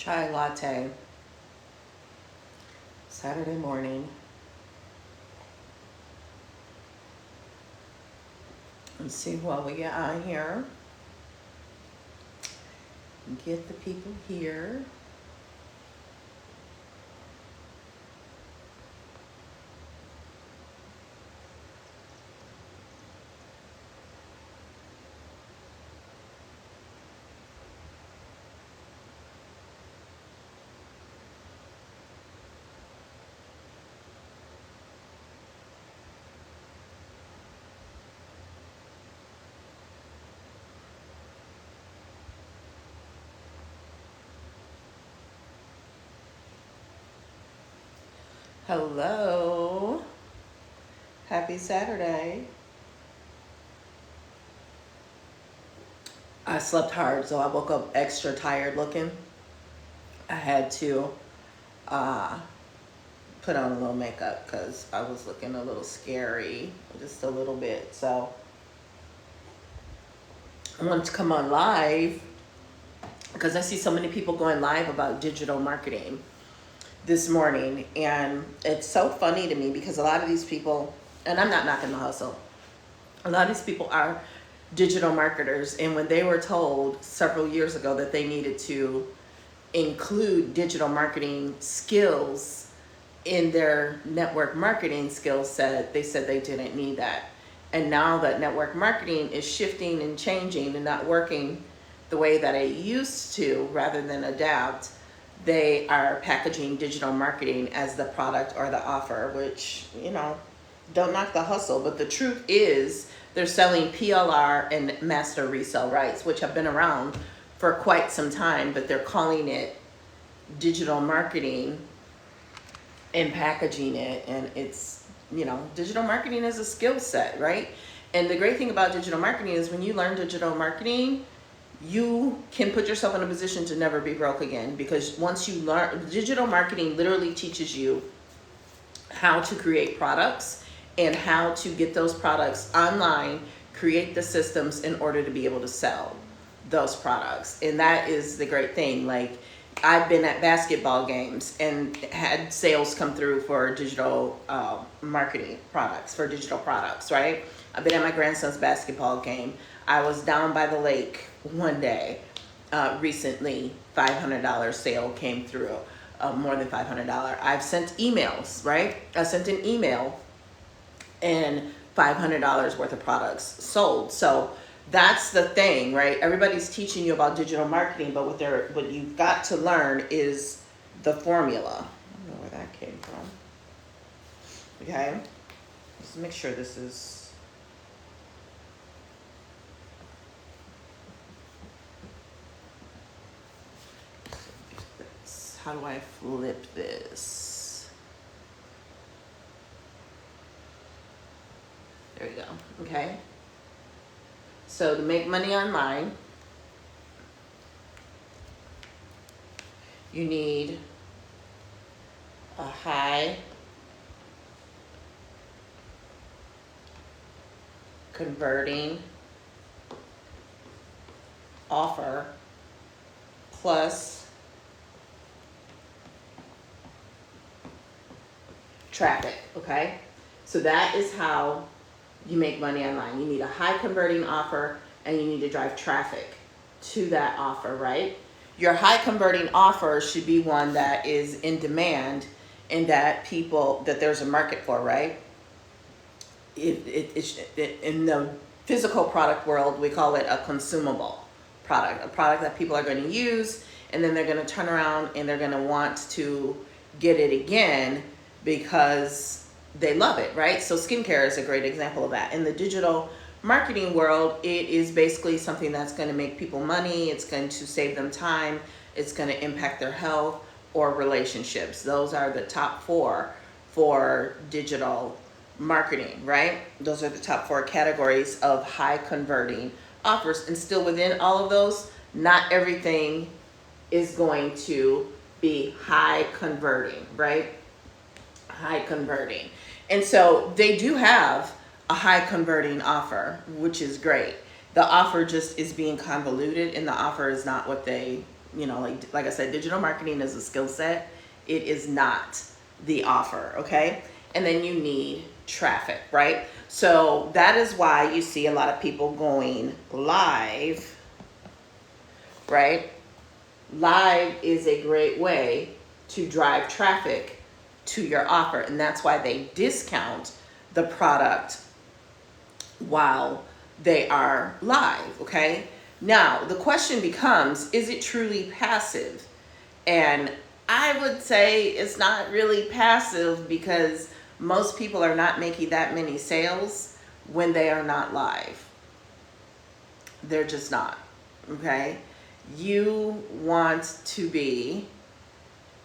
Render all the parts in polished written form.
chai latte, Saturday morning. Let's see what we get on here. Get the people here. Hello. Happy Saturday. I slept hard, so I woke up extra tired looking. I had to uh, put on a little makeup because I was looking a little scary, just a little bit. So I wanted to come on live because I see so many people going live about digital marketing this morning. And it's so funny to me because a lot of these people, and I'm not knocking the hustle, a lot of these people are digital marketers. And when they were told several years ago that they needed to include digital marketing skills in their network marketing skill set, they said they didn't need that. And now that network marketing is shifting and changing and not working the way that it used to, rather than adapt, they are packaging digital marketing as the product or the offer, which, don't knock the hustle. But the truth is they're selling PLR and master resale rights, which have been around for quite some time, but they're calling it digital marketing and packaging it. And it's, digital marketing is a skill set, right? And the great thing about digital marketing is when you learn digital marketing, you can put yourself in a position to never be broke again, because once you learn, digital marketing literally teaches you how to create products and how to get those products online, create the systems in order to be able to sell those products. And that is the great thing. Like, I've been at basketball games and had sales come through for digital marketing products, for digital products, right? I've been at my grandson's basketball game. I was down by the lake one day recently, $500 sale came through, more than $500. I've sent emails, right? I sent an email and $500 worth of products sold. So that's the thing, right? Everybody's teaching you about digital marketing, but what you've got to learn is the formula. I don't know where that came from. Okay, let's make sure this is. How do I flip this? There we go. Okay. So to make money online, you need a high converting offer plus traffic, okay? So that is how you make money online. You need a high converting offer and you need to drive traffic to that offer, right? Your high converting offer should be one that is in demand and that there's a market for, right? In the physical product world, we call it a consumable product, a product that people are going to use, and then they're going to turn around and they're going to want to get it again because they love it, right? So skincare is a great example of that. In the digital marketing world, it is basically something that's going to make people money. It's going to save them time. It's going to impact their health or relationships. Those are the top four for digital marketing, right? Those are the top four categories of high converting offers. And still within all of those, not everything is going to be high converting, right? High converting. And so they do have a high converting offer, which is great. The offer just is being convoluted and the offer is not what they you know, like I said, digital marketing is a skill set. It is not the offer, okay? And then you need traffic, right? So that is why you see a lot of people going live, right? Live is a great way to drive traffic to your offer, and that's why they discount the product while they are live, okay? Now, the question becomes, is it truly passive? And I would say it's not really passive because most people are not making that many sales when they are not live. They're just not, okay? You want to be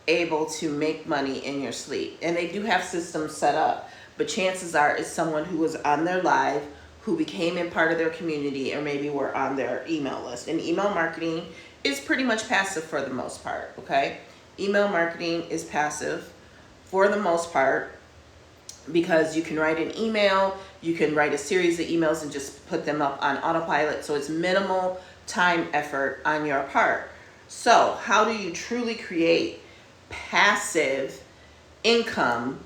able to make money in your sleep. And they do have systems set up, but chances are it's someone who was on their live, who became a part of their community, or maybe were on their email list. And email marketing is pretty much passive for the most part, okay? Email marketing is passive for the most part because you can write an email, you can write a series of emails and just put them up on autopilot. So it's minimal time effort on your part. So how do you truly create passive income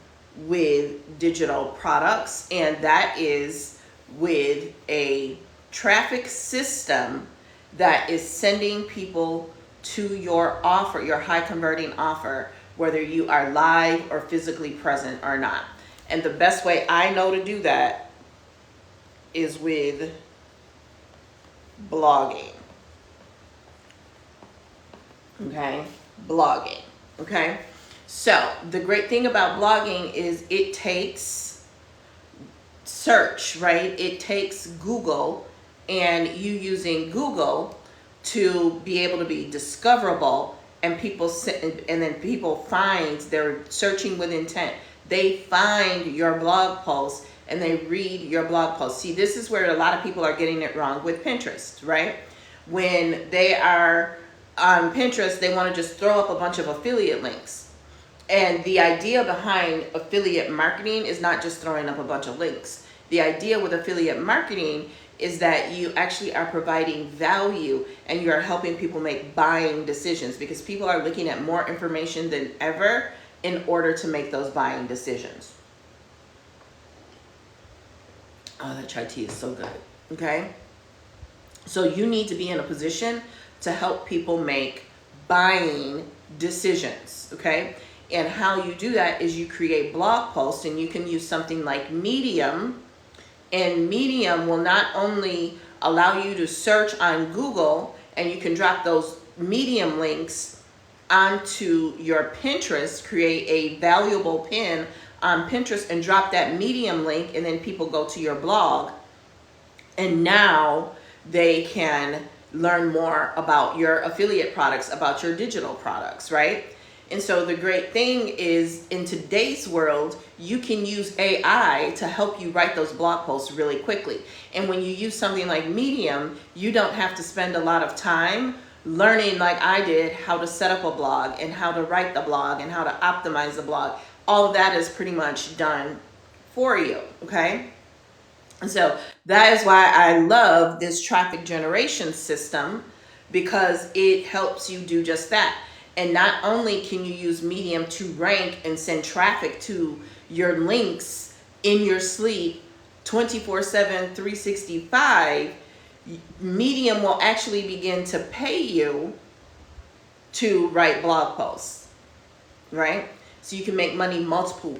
with digital products? And that is with a traffic system that is sending people to your offer, your high converting offer, whether you are live or physically present or not. And the best way I know to do that is with blogging. Okay, blogging. Okay, so the great thing about blogging is it takes search, right? It takes Google and you using Google to be able to be discoverable, and then people find, they're searching with intent. They find your blog post and they read your blog post. See, this is where a lot of people are getting it wrong with Pinterest, right? When they are on Pinterest, they want to just throw up a bunch of affiliate links. And the idea behind affiliate marketing is not just throwing up a bunch of links. The idea with affiliate marketing is that you actually are providing value and you are helping people make buying decisions, because people are looking at more information than ever in order to make those buying decisions. Oh, that chai tea is so good, okay? So you need to be in a position to help people make buying decisions, okay? And how you do that is you create blog posts, and you can use something like Medium. And Medium will not only allow you to search on Google, and you can drop those Medium links onto your Pinterest, create a valuable pin on Pinterest and drop that Medium link, and then people go to your blog, and now they can learn more about your affiliate products, about your digital products, right? And so the great thing is, in today's world, you can use AI to help you write those blog posts really quickly. And when you use something like Medium, you don't have to spend a lot of time learning, like I did, how to set up a blog and how to write the blog and how to optimize the blog. All of that is pretty much done for you, okay? And so that is why I love this traffic generation system, because it helps you do just that. And not only can you use Medium to rank and send traffic to your links in your sleep 24/7, 365, Medium will actually begin to pay you to write blog posts, right? So you can make money multiple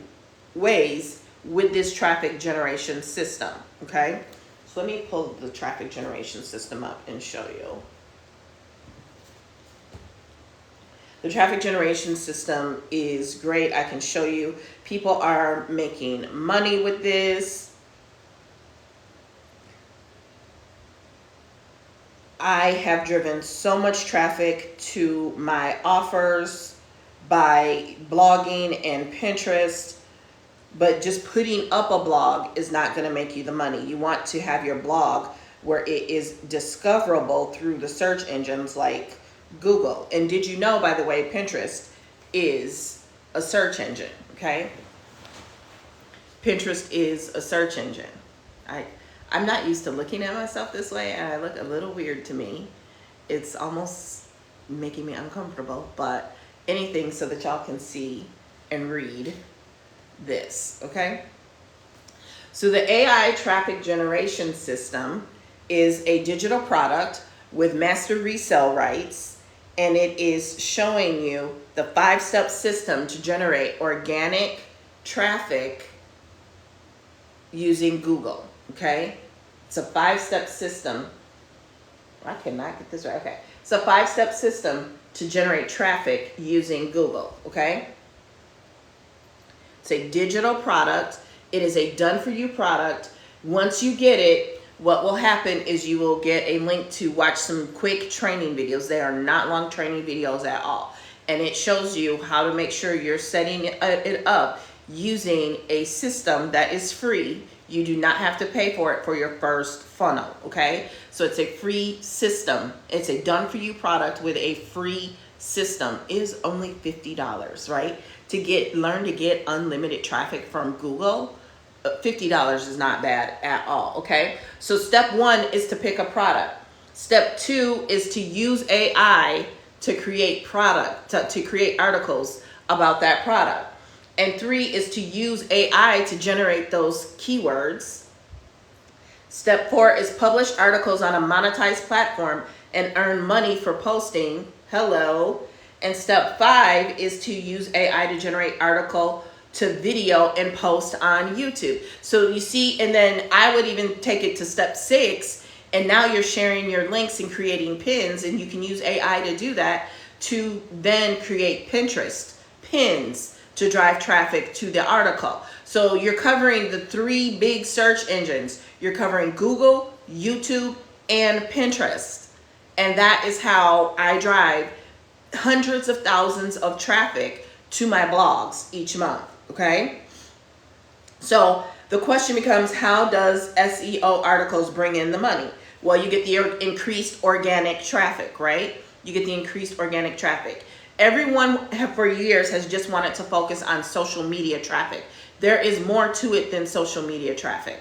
ways with this traffic generation system, okay? So let me pull the traffic generation system up and show you. The traffic generation system is great. I can show you. People are making money with this. I have driven so much traffic to my offers by blogging and Pinterest, but just putting up a blog is not going to make you the money. You want to have your blog where it is discoverable through the search engines like Google. And did you know, by the way, Pinterest is a search engine, okay? Pinterest is a search engine. I'm not used to looking at myself this way, and I look a little weird to me. It's almost making me uncomfortable, but anything so that y'all can see and read this, okay? So the AI traffic generation system is a digital product with master resale rights, and it is showing you the 5-step system to generate organic traffic using Google, okay? It's a 5-step system. I cannot get this right, okay. It's a 5-step system to generate traffic using Google, okay? It's a digital product. It is a done-for-you product. Once you get it, what will happen is you will get a link to watch some quick training videos. They are not long training videos at all. And it shows you how to make sure you're setting it up using a system that is free. You do not have to pay for it for your first funnel, okay? So it's a free system. It's a done-for-you product with a free system. It is only $50, right? To learn to get unlimited traffic from Google, $50 is not bad at all, okay? So step 1 is to pick a product. Step 2 is to use AI to create to create articles about that product. And 3 is to use AI to generate those keywords. Step 4 is publish articles on a monetized platform and earn money for posting. Hello. And step 5 is to use AI to generate article to video and post on YouTube. So you see, and then I would even take it to step 6, and now you're sharing your links and creating pins, and you can use AI to do that to then create Pinterest pins to drive traffic to the article. So you're covering the 3 big search engines. You're covering Google, YouTube, and Pinterest. And that is how I drive hundreds of thousands of traffic to my blogs each month, okay? So the question becomes, how does SEO articles bring in the money? Well, you get the increased organic traffic, right? You get the increased organic traffic. Everyone for years has just wanted to focus on social media traffic. There is more to it than social media traffic.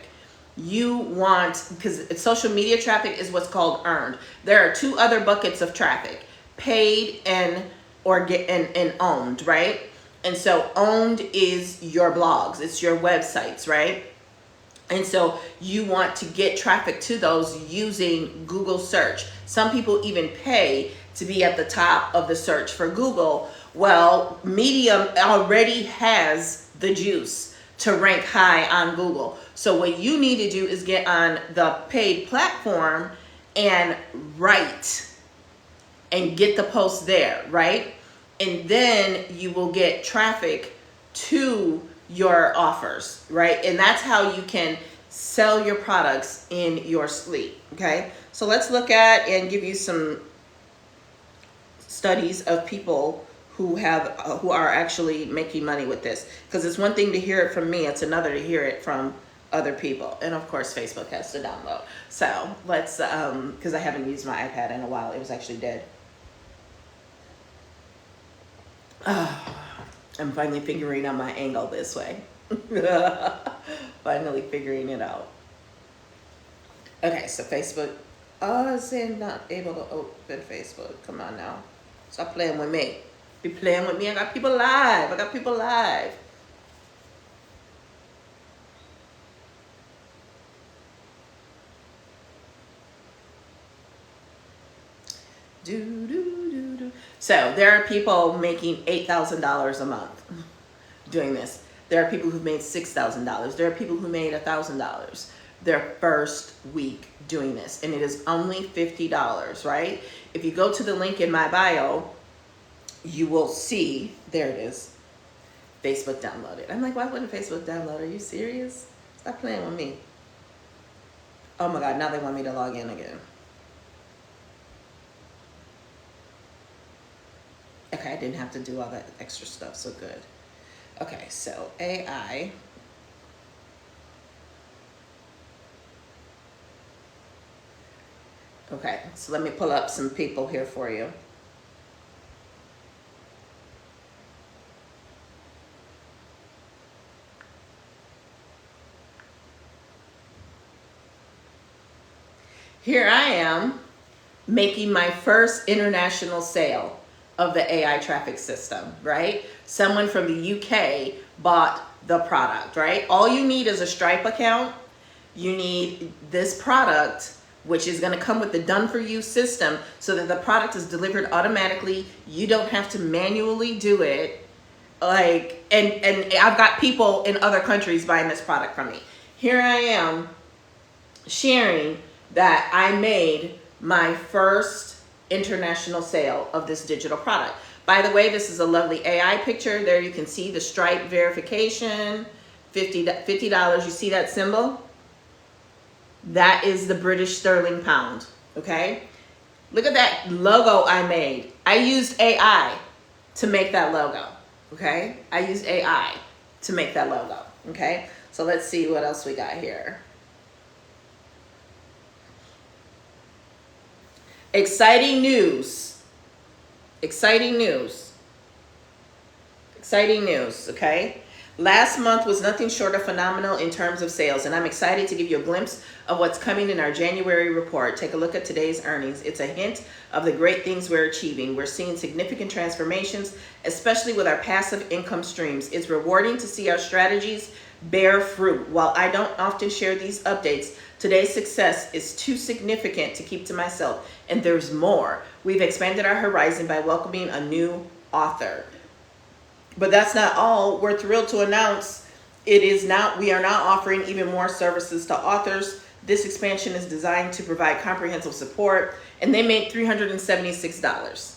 Because social media traffic is what's called earned. There are 2 other buckets of traffic, paid and owned, right? And so owned is your blogs, it's your websites, right? And so you want to get traffic to those using Google search. Some people even pay to be at the top of the search for Google. Well, Medium already has the juice to rank high on Google. So what you need to do is get on the paid platform and write and get the post there, right? And then you will get traffic to your offers, right? And that's how you can sell your products in your sleep, okay? So let's look at and give you some studies of people who are actually making money with this, because it's one thing to hear it from me, it's another to hear it from other people. And of course Facebook has to download. So let's because I haven't used my iPad in a while. It was actually dead. I'm finally figuring out my angle this way. Finally figuring it out. Okay, so Facebook. Oh, it's saying not able to open Facebook. Come on now. Stop playing with me. Be playing with me. I got people live. Do, do, do, do. So there are people making $8,000 a month doing this. There are people who've made $6,000. There are people who made $1,000 their first week doing this, and it is only $50, right? If you go to the link in my bio, you will see, there it is, Facebook downloaded. I'm like, why wouldn't Facebook download? Are you serious? Stop playing with me. Oh my God, now they want me to log in again. Okay, I didn't have to do all that extra stuff, so good. Okay, so AI. Okay, so let me pull up some people here for you. Here I am making my first international sale of the AI traffic system, right? Someone from the UK bought the product, right? All you need is a Stripe account. You need this product, which is going to come with the done for you system so that the product is delivered automatically. You don't have to manually do it. Like, and I've got people in other countries buying this product from me. Here I am sharing that I made my first international sale of this digital product. By the way, this is a lovely AI picture. There you can see the Stripe verification, $50. You see that symbol? That is the British sterling pound, okay? Look at that logo I made. I used AI to make that logo, okay? I used AI to make that logo, okay? So let's see what else we got here. Exciting news. Exciting news. Exciting news, okay? Last month was nothing short of phenomenal in terms of sales, and I'm excited to give you a glimpse of what's coming in our January report. Take a look at today's earnings. It's a hint of the great things we're achieving. We're seeing significant transformations, especially with our passive income streams. It's rewarding to see our strategies bear fruit. While I don't often share these updates, today's success is too significant to keep to myself, and there's more. We've expanded our horizon by welcoming a new author. But that's not all. We're thrilled to announce we are now offering even more services to authors. This expansion is designed to provide comprehensive support, and they made $376.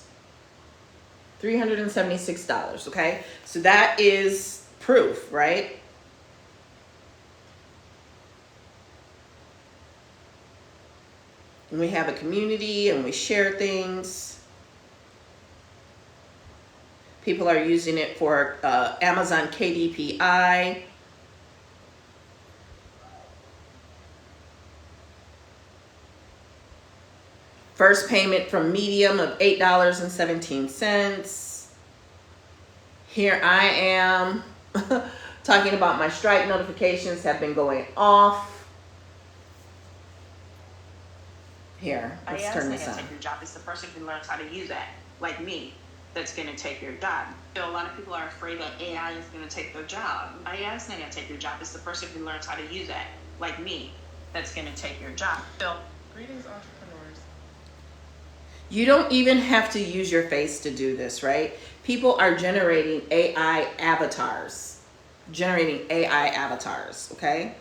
$376, okay? So that is proof, right? And we have a community and we share things. People are using it for Amazon KDPI. First payment from Medium of $8.17. Here I am talking about my Stripe notifications have been going off. Here, let's turn this on. Take your job. It's the person who learns how to use that, like me, that's going to take your job. So a lot of people are afraid that AI is going to take their job. AI is not going to take your job. It's the person who learns how to use that, like me, that's going to take your job. So, greetings, entrepreneurs. You don't even have to use your face to do this, right? People are generating AI avatars. Okay?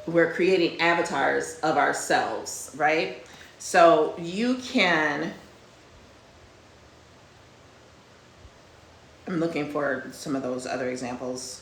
We're creating avatars of ourselves, right? So you can, I'm looking for some of those other examples.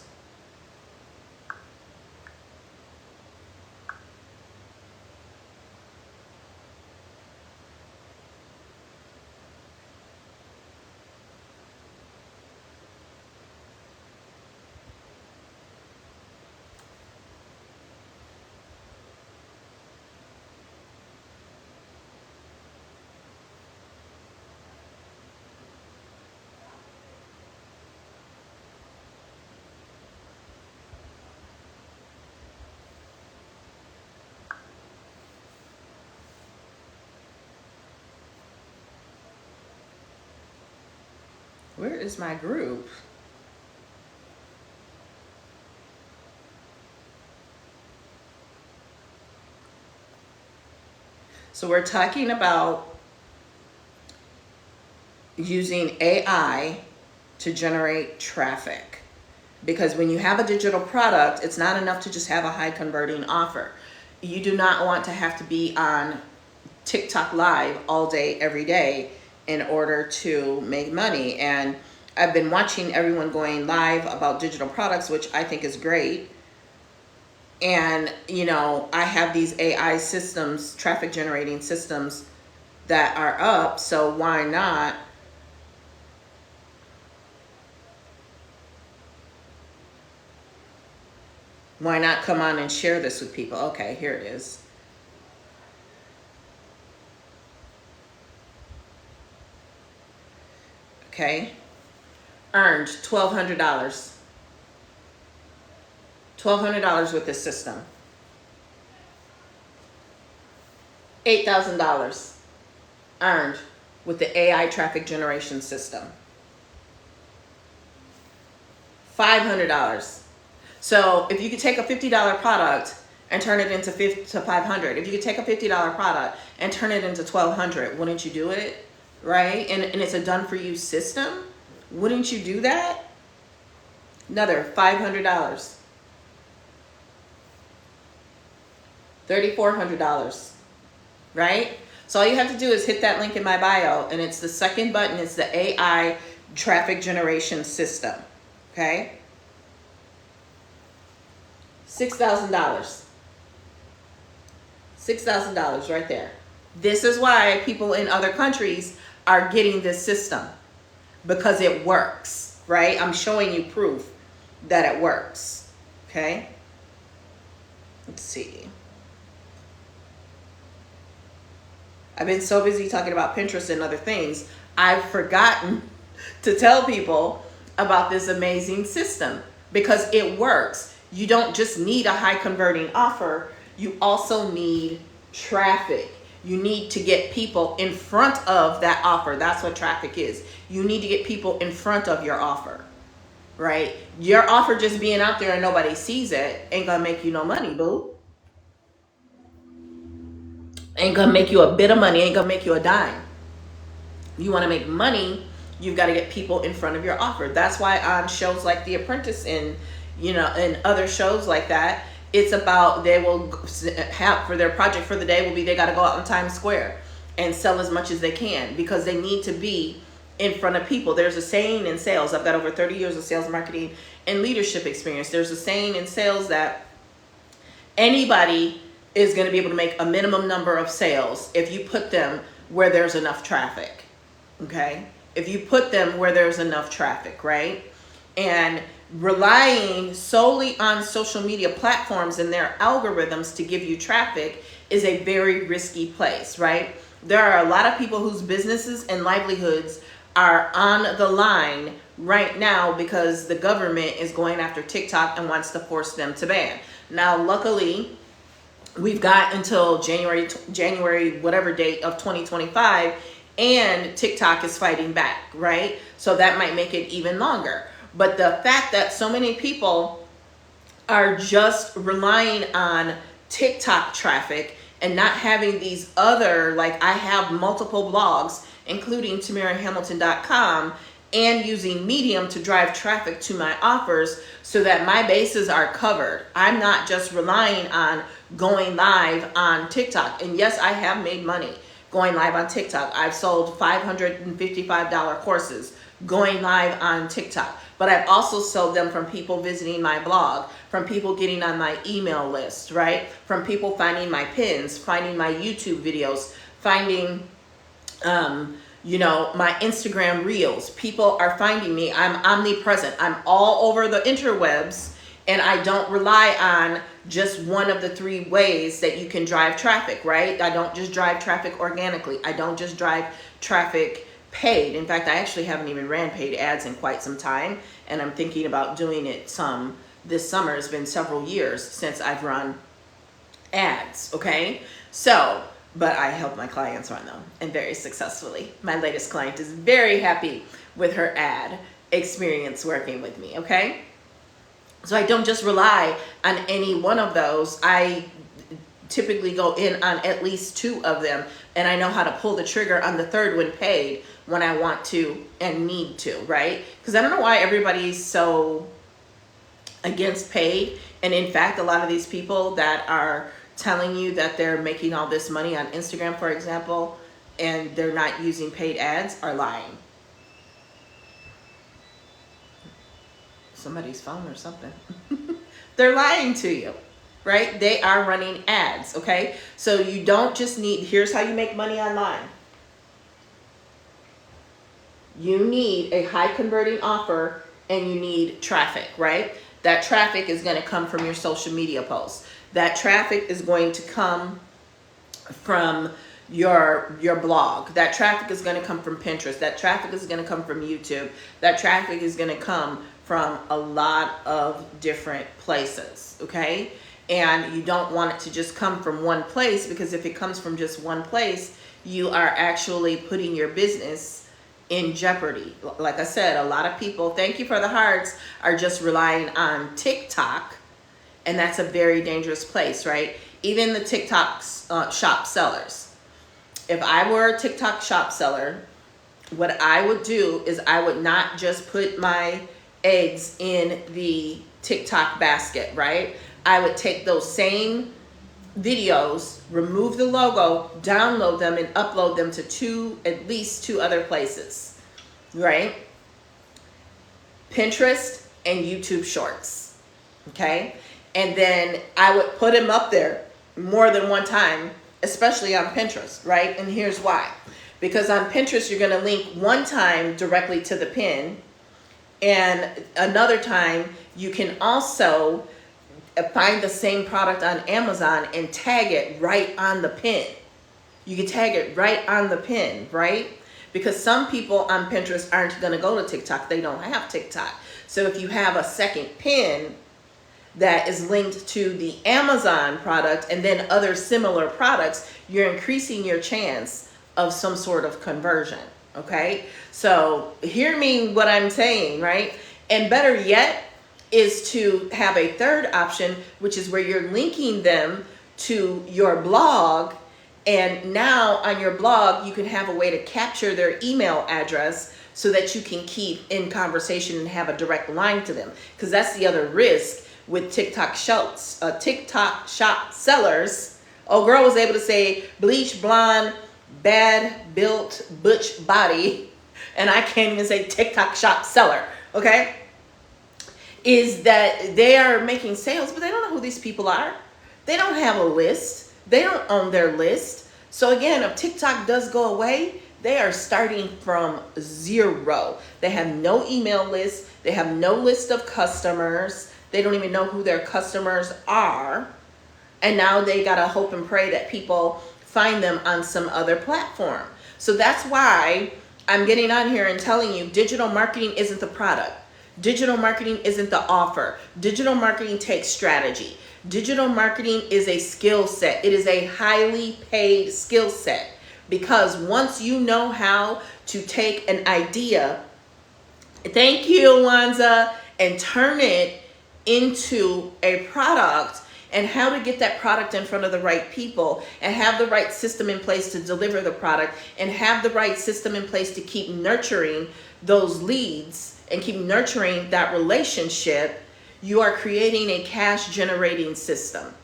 Where is my group? So we're talking about using AI to generate traffic. Because when you have a digital product, it's not enough to just have a high converting offer. You do not want to have to be on TikTok live all day, every day in order to make money. And I've been watching everyone going live about digital products, which I think is great. And, you know, I have these AI systems, traffic generating systems that are up. So why not? Why not come on and share this with people? Okay, here it is. okay, earned $1,200. $1,200 with this system. $8,000 earned with the AI traffic generation system. $500. So if you could take a $50 product and turn it into $500, if you could take a $50 product and turn it into $1,200, wouldn't you do it? Right? And it's a done for you system. Wouldn't you do that? Another $500. $3,400. Right? So all you have to do is hit that link in my bio, and it's the second button. It's the AI traffic generation system. Okay? $6,000. $6,000 right there. This is why people in other countries are getting this system, because it works, right? I'm showing you proof that it works. Okay? Let's see. I've been so busy talking about Pinterest and other things, I've forgotten to tell people about this amazing system, because it works. You don't just need a high converting offer, you also need traffic. You need to get people in front of that offer. That's what traffic is. You need to get people in front of your offer, right? Your offer just being out there and nobody sees it ain't gonna make you no money, boo. Ain't gonna make you a bit of money, ain't gonna make you a dime. You wanna make money, you've got to get people in front of your offer. That's why on shows like The Apprentice and other shows like that, it's about, they will have, for their project for the day will be, they got to go out in Times Square and sell as much as they can, because they need to be in front of people. There's a saying in sales, I've got over 30 years of sales, marketing, and leadership experience. There's a saying in sales that anybody is going to be able to make a minimum number of sales if you put them where there's enough traffic. Okay? If you put them where there's enough traffic, right? And relying solely on social media platforms and their algorithms to give you traffic is a very risky place, right? There are a lot of people whose businesses and livelihoods are on the line right now because the government is going after TikTok and wants to force them to ban. Now, luckily, we've got until January, whatever date of 2025, and TikTok is fighting back, right? So that might make it even longer. But the fact that so many people are just relying on TikTok traffic and not having these other, like I have multiple blogs, including TamiraHamilton.com, and using Medium to drive traffic to my offers so that my bases are covered. I'm not just relying on going live on TikTok. And yes, I have made money going live on TikTok. I've sold $555 courses going live on TikTok. But I've also sold them from people visiting my blog, from people getting on my email list, right? From people finding my pins, finding my YouTube videos, finding, my Instagram reels. People are finding me. I'm omnipresent. I'm all over the interwebs, and I don't rely on just one of the three ways that you can drive traffic, right? I don't just drive traffic organically. I don't just drive traffic paid. In fact, I actually haven't even ran paid ads in quite some time, and I'm thinking about doing it some this summer. It's been several years since I've run ads, okay? So, but I help my clients run them, and very successfully. My latest client is very happy with her ad experience working with me, okay? So I don't just rely on any one of those. I typically go in on at least two of them, and I know how to pull the trigger on the third one paid when I want to and need to, right? Because I don't know why everybody's so against paid. And in fact, a lot of these people that are telling you that they're making all this money on Instagram, for example, and they're not using paid ads are lying. Somebody's phone or something. They're lying to you, right? They are running ads, okay? So you don't just need, here's how you make money online. You need a high converting offer and you need traffic, right? That traffic is going to come from your social media posts. That traffic is going to come from your blog. That traffic is going to come from Pinterest. That traffic is going to come from YouTube. That traffic is going to come from a lot of different places, okay? And you don't want it to just come from one place, because if it comes from just one place, you are actually putting your business in jeopardy. Like I said, a lot of people, thank you for the hearts, are just relying on TikTok, and that's a very dangerous place, right? Even the TikTok shop sellers. If I were a TikTok shop seller, what I would do is I would not just put my eggs in the TikTok basket, right? I would take those same videos, remove the logo, download them, and upload them to at least two other places, right? Pinterest and YouTube Shorts, okay? And then I would put them up there more than one time, especially on Pinterest, right? And here's why. Because on Pinterest, you're going to link one time directly to the pin, and another time you can also find the same product on Amazon and tag it right on the pin. You can tag it right on the pin, right? Because some people on Pinterest aren't going to go to TikTok. They don't have TikTok. So if you have a second pin that is linked to the Amazon product and then other similar products, you're increasing your chance of some sort of conversion, okay? So hear me what I'm saying, right? And better yet is to have a third option, which is where you're linking them to your blog. And now on your blog, you can have a way to capture their email address so that you can keep in conversation and have a direct line to them. Because that's the other risk with TikTok shop sellers. Oh, girl was able to say bleach, blonde, bad built, butch body, and I can't even say TikTok shop seller, okay? Is that they are making sales, but they don't know who these people are. They don't have a list. They don't own their list. So again, if TikTok does go away, they are starting from zero. They have no email list. They have no list of customers. They don't even know who their customers are. And now they got to hope and pray that people find them on some other platform. So that's why I'm getting on here and telling you digital marketing isn't the product. Digital marketing isn't the offer. Digital marketing takes strategy. Digital marketing is a skill set. It is a highly paid skill set, because once you know how to take an idea, thank you, Wanza, and turn it into a product, and how to get that product in front of the right people, and have the right system in place to deliver the product, and have the right system in place to keep nurturing those leads and keep nurturing that relationship, you are creating a cash generating system.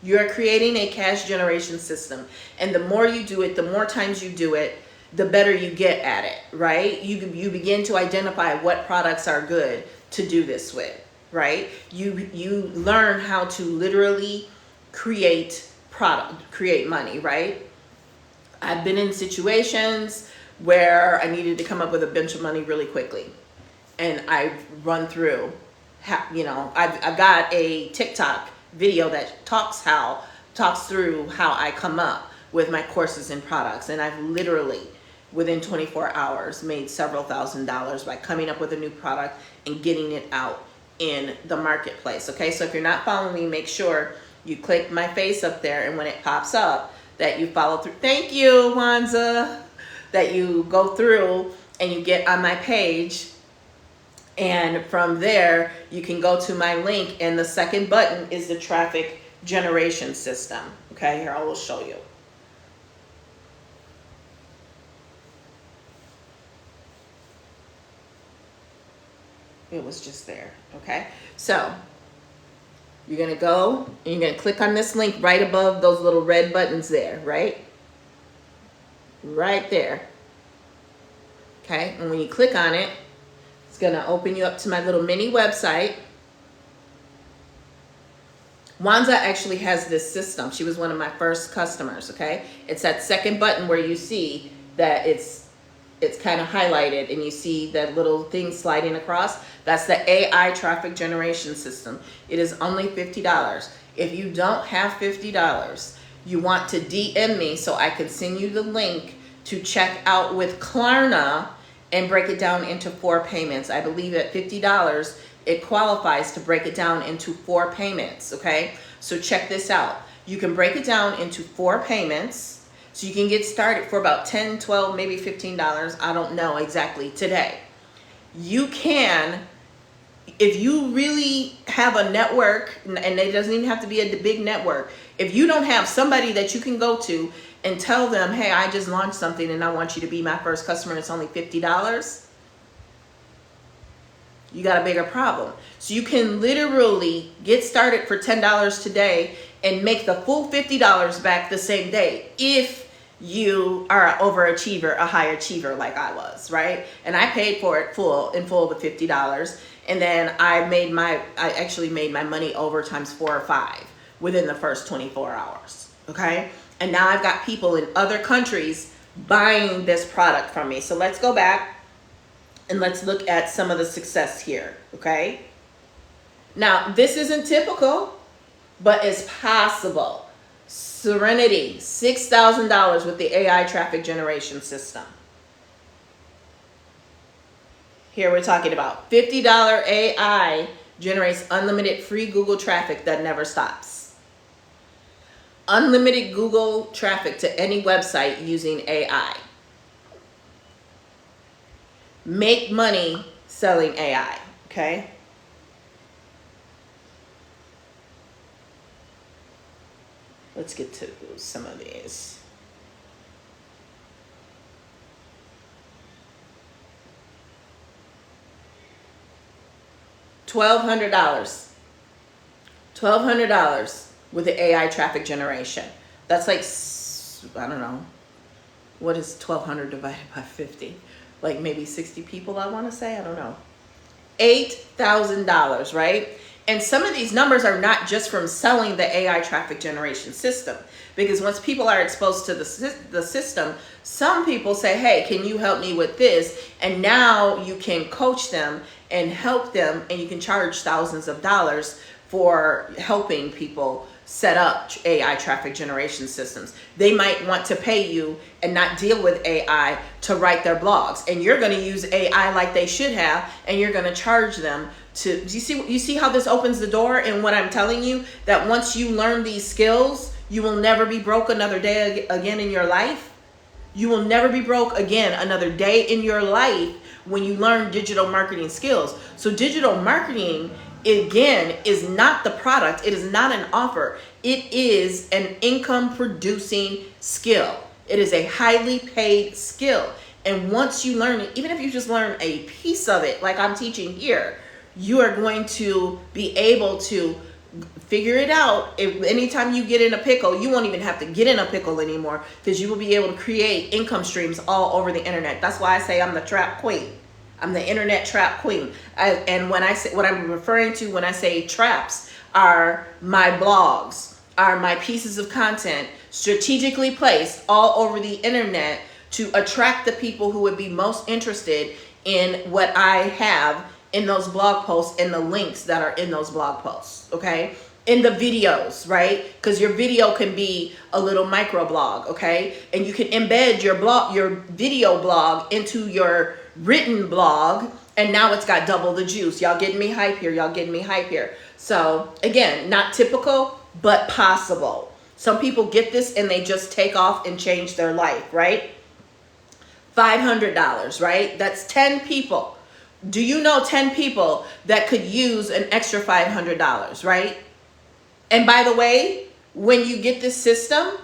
You are creating a cash generation system. And the more you do it, the more times you do it, the better you get at it, right? You begin to identify what products are good to do this with, right? You learn how to literally create money, right? I've been in situations where I needed to come up with a bunch of money really quickly. And I've run through, I've got a TikTok video that talks through how I come up with my courses and products. And I've literally, within 24 hours, made several $1,000s by coming up with a new product and getting it out in the marketplace. Okay, so if you're not following me, make sure you click my face up there, and when it pops up, that you follow through. Thank you, Wanza. That you go through and you get on my page, and from there you can go to my link, and the second button is the traffic generation system. Okay, here I will show you. It was just there. Okay, so you're gonna go and you're gonna click on this link right above those little red buttons there, right there. Okay, and when you click on it, it's gonna open you up to my little mini website. Wanza actually has this system. She was one of my first customers, okay? It's that second button where you see that it's kind of highlighted, and you see that little thing sliding across. That's the AI traffic generation system. It is only $50. If you don't have $50, you want to DM me so I can send you the link to check out with Klarna and break it down into 4 payments. I believe at $50, it qualifies to break it down into 4 payments, okay? So check this out. You can break it down into 4 payments, so you can get started for about $10, $12, maybe $15. I don't know exactly today. You can, if you really have a network, and it doesn't even have to be a big network, if you don't have somebody that you can go to and tell them, hey, I just launched something and I want you to be my first customer, it's only $50, you got a bigger problem. So you can literally get started for $10 today and make the full $50 back the same day if you are an overachiever, a high achiever like I was, right? And I paid for it in full the $50, and then I actually made my money over times 4 or 5 within the first 24 hours, okay? And now I've got people in other countries buying this product from me. So let's go back and let's look at some of the success here, okay? Now, this isn't typical, but it's possible. Serenity, $6,000 with the AI traffic generation system. Here we're talking about $50 AI generates unlimited free Google traffic that never stops. Unlimited Google traffic to any website using AI. Make money selling AI, okay? Let's get to some of these. $1,200. $1,200 with the AI traffic generation. That's like, I don't know, what is 1,200 divided by 50? Like maybe 60 people, I want to say, I don't know. $8,000, right? And some of these numbers are not just from selling the AI traffic generation system, because once people are exposed to the system, some people say, hey, can you help me with this? And now you can coach them and help them, and you can charge thousands of dollars for helping people set up AI traffic generation systems. They might want to pay you and not deal with AI to write their blogs, and you're going to use AI like they should have, and you're going to charge them to, you see how this opens the door? And what I'm telling you, that once you learn these skills, you will never be broke another day again in your life. You will never be broke again another day in your life when you learn digital marketing skills. So digital marketing, again, is not the product. It is not an offer. It is an income producing skill. It is a highly paid skill. And once you learn it, even if you just learn a piece of it, like I'm teaching here, you are going to be able to figure it out. If anytime you get in a pickle, you won't even have to get in a pickle anymore, because you will be able to create income streams all over the internet. That's why I say I'm the trap queen. I'm the internet trap queen. And when I say, what I'm referring to when I say traps are my blogs, are my pieces of content strategically placed all over the internet to attract the people who would be most interested in what I have in those blog posts and the links that are in those blog posts, okay? In the videos, right? Because your video can be a little micro blog, okay? And you can embed your blog, your video blog into your written blog, and now it's got double the juice. Y'all getting me hype here? Y'all getting me hype here? So again, not typical, but possible. Some people get this and they just take off and change their life, right? $500, right? That's 10 people. Do you know 10 people that could use an extra $500, right? And by the way, when you get this system,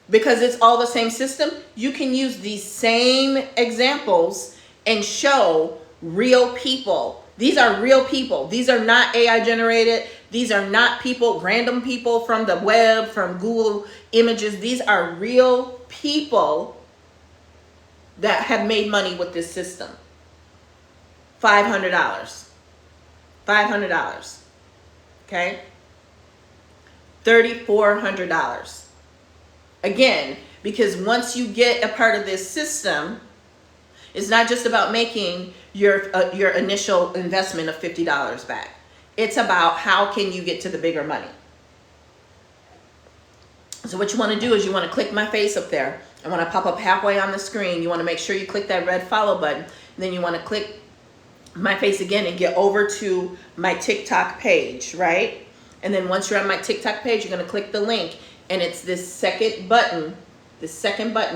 because it's all the same system, you can use these same examples and show real people. These are real people. These are not AI generated. These are not people, random people from the web, from Google Images. These are real people that have made money with this system. $500. $500. Okay? $3,400. Again, because once you get a part of this system, it's not just about making your initial investment of $50 back. It's about how can you get to the bigger money. So what you want to do is you want to click my face up there. I want to pop up halfway on the screen. You want to make sure you click that red follow button. And then you want to click my face again and get over to my TikTok page, right? And then once you're on my TikTok page, you're going to click the link, and it's this second button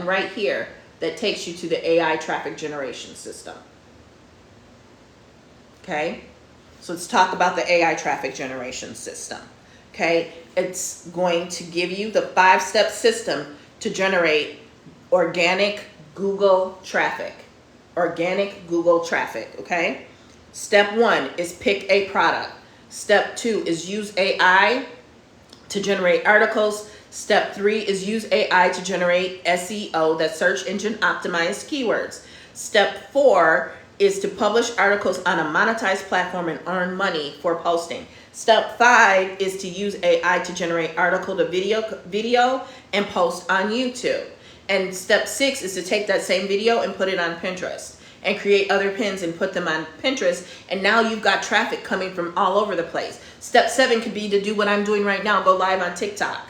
right here that takes you to the AI traffic generation system. Okay? So let's talk about the AI traffic generation system. Okay? It's going to give you the 5-step system to generate organic Google traffic. Organic Google traffic, okay? Step 1 is pick a product. Step 2 is use AI to generate articles. Step 3 is use AI to generate SEO, that's search engine optimized keywords. Step 4 is to publish articles on a monetized platform and earn money for posting. Step 5 is to use AI to generate article to video and post on YouTube. And step 6 is to take that same video and put it on Pinterest and create other pins and put them on Pinterest. And now you've got traffic coming from all over the place. Step 7 could be to do what I'm doing right now, go live on TikTok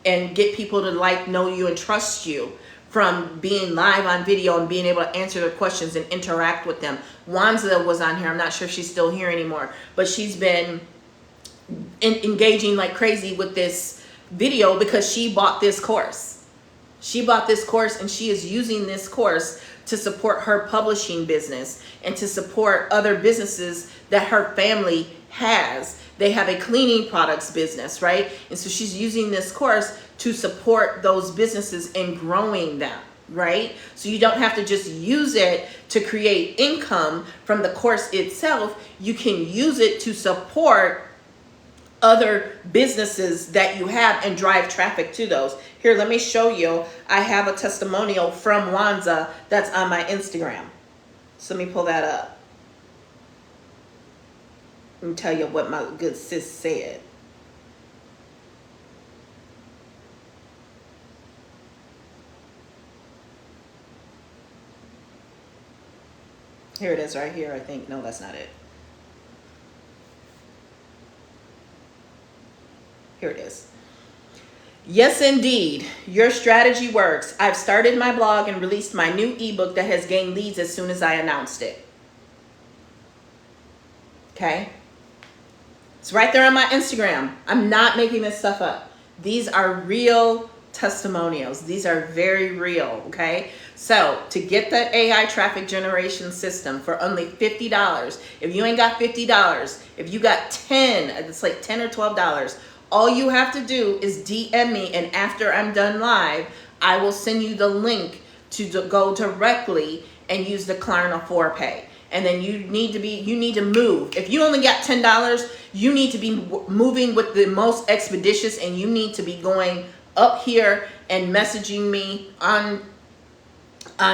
and get people to like, know you, and trust you from being live on video and being able to answer their questions and interact with them. Wanza was on here. I'm not sure if she's still here anymore, but she's been engaging like crazy with this video because she bought this course. She bought this course and she is using this course to support her publishing business and to support other businesses that her family has. They have a cleaning products business, right? And so she's using this course to support those businesses and growing them, right? So you don't have to just use it to create income from the course itself. You can use it to support other businesses that you have and drive traffic to those. Here, let me show you. I have a testimonial from Wanza that's on my Instagram. So let me pull that up and tell you what my good sis said. Here it is right here, I think. No, that's not it. Here it is. Yes, indeed. Your strategy works. I've started my blog and released my new ebook that has gained leads as soon as I announced it. Okay? It's right there on my Instagram. I'm not making this stuff up. These are real testimonials. These are very real, okay? So to get the AI traffic generation system for only $50, if you ain't got $50, if you got 10, it's like $10 or $12, all you have to do is DM me, and after I'm done live, I will send you the link to go directly and use the Klarna 4Pay. And then you need to move. If you only got $10, you need to be moving with the most expeditious, and you need to be going up here and messaging me on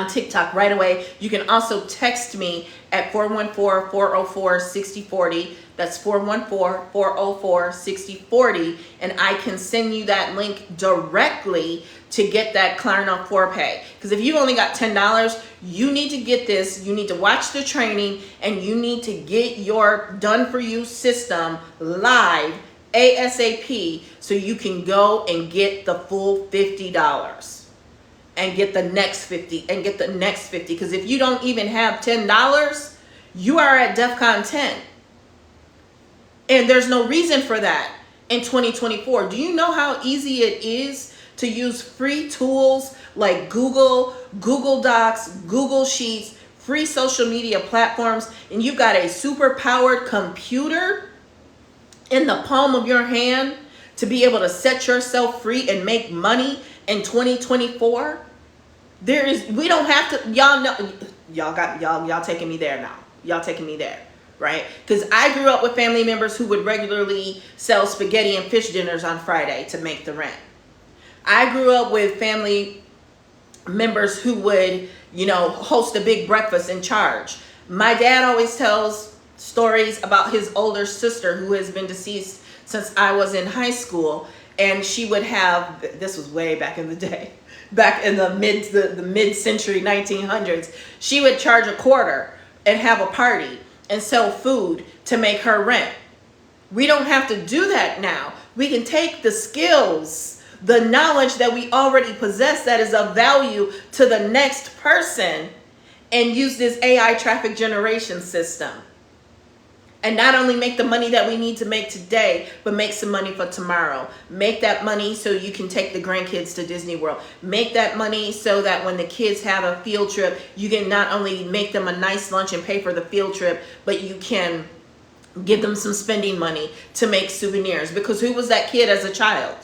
TikTok right away. You can also text me at 414-404-6040. That's 414-404-6040. And I can send you that link directly to get that Klarna 4Pay. Because if you only got $10, you need to get this. You need to watch the training, and you need to get your done for you system live ASAP so you can go and get the full $50. And get the next 50 and get the next 50. Because if you don't even have $10, you are at DEFCON 10. And there's no reason for that in 2024. Do you know how easy it is to use free tools like Google Docs, Google Sheets, free social media platforms, and you've got a super powered computer in the palm of your hand to be able to set yourself free and make money in 2024? We don't have to, y'all know, y'all taking me there now. Y'all taking me there, right? Because I grew up with family members who would regularly sell spaghetti and fish dinners on Friday to make the rent. I grew up with family members who would, host a big breakfast and charge. My dad always tells stories about his older sister who has been deceased since I was in high school. And she would have, this was way back in the day, back in the mid-century 1900s, she would charge a quarter and have a party and sell food to make her rent. We don't have to do that now. We can take the skills the knowledge that we already possess that is of value to the next person and use this AI traffic generation system. And not only make the money that we need to make today, but make some money for tomorrow. Make that money so you can take the grandkids to Disney World. Make that money so that when the kids have a field trip, you can not only make them a nice lunch and pay for the field trip, but you can give them some spending money to make souvenirs. Because who was that kid as a child?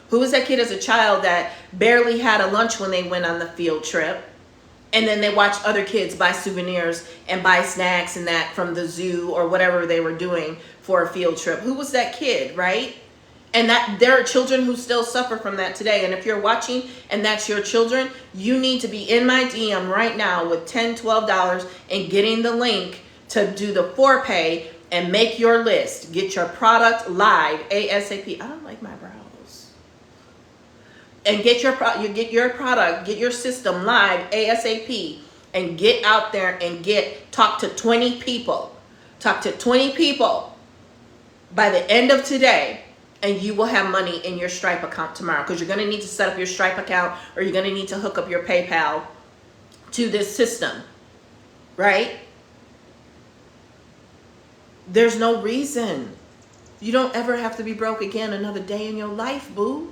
Who was that kid as a child that barely had a lunch when they went on the field trip? And then they watch other kids buy souvenirs and buy snacks and that from the zoo or whatever they were doing for a field trip. Who was that kid, right? And that there are children who still suffer from that today. And if you're watching and that's your children, you need to be in my DM right now with $10, $12 and getting the link to do the forepay and make your list. Get your product live ASAP. I don't like my brows. And get your product, get your system live ASAP, and get out there and talk to 20 people. Talk to 20 people by the end of today, and you will have money in your Stripe account tomorrow, because you're going to need to set up your Stripe account, or you're going to need to hook up your PayPal to this system, right? There's no reason. You don't ever have to be broke again another day in your life, boo.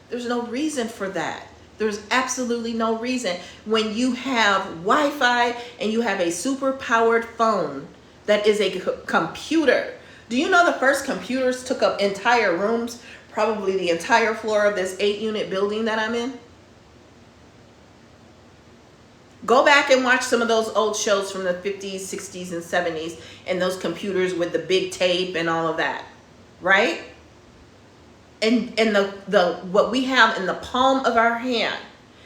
There's no reason for that. There's absolutely no reason. When you have Wi-Fi and you have a super powered phone that is a computer. Do you know the first computers took up entire rooms? Probably the entire floor of this 8-unit building that I'm in. Go back and watch some of those old shows from the 50s, 60s, and 70s, and those computers with the big tape and all of that, right? And the what we have in the palm of our hand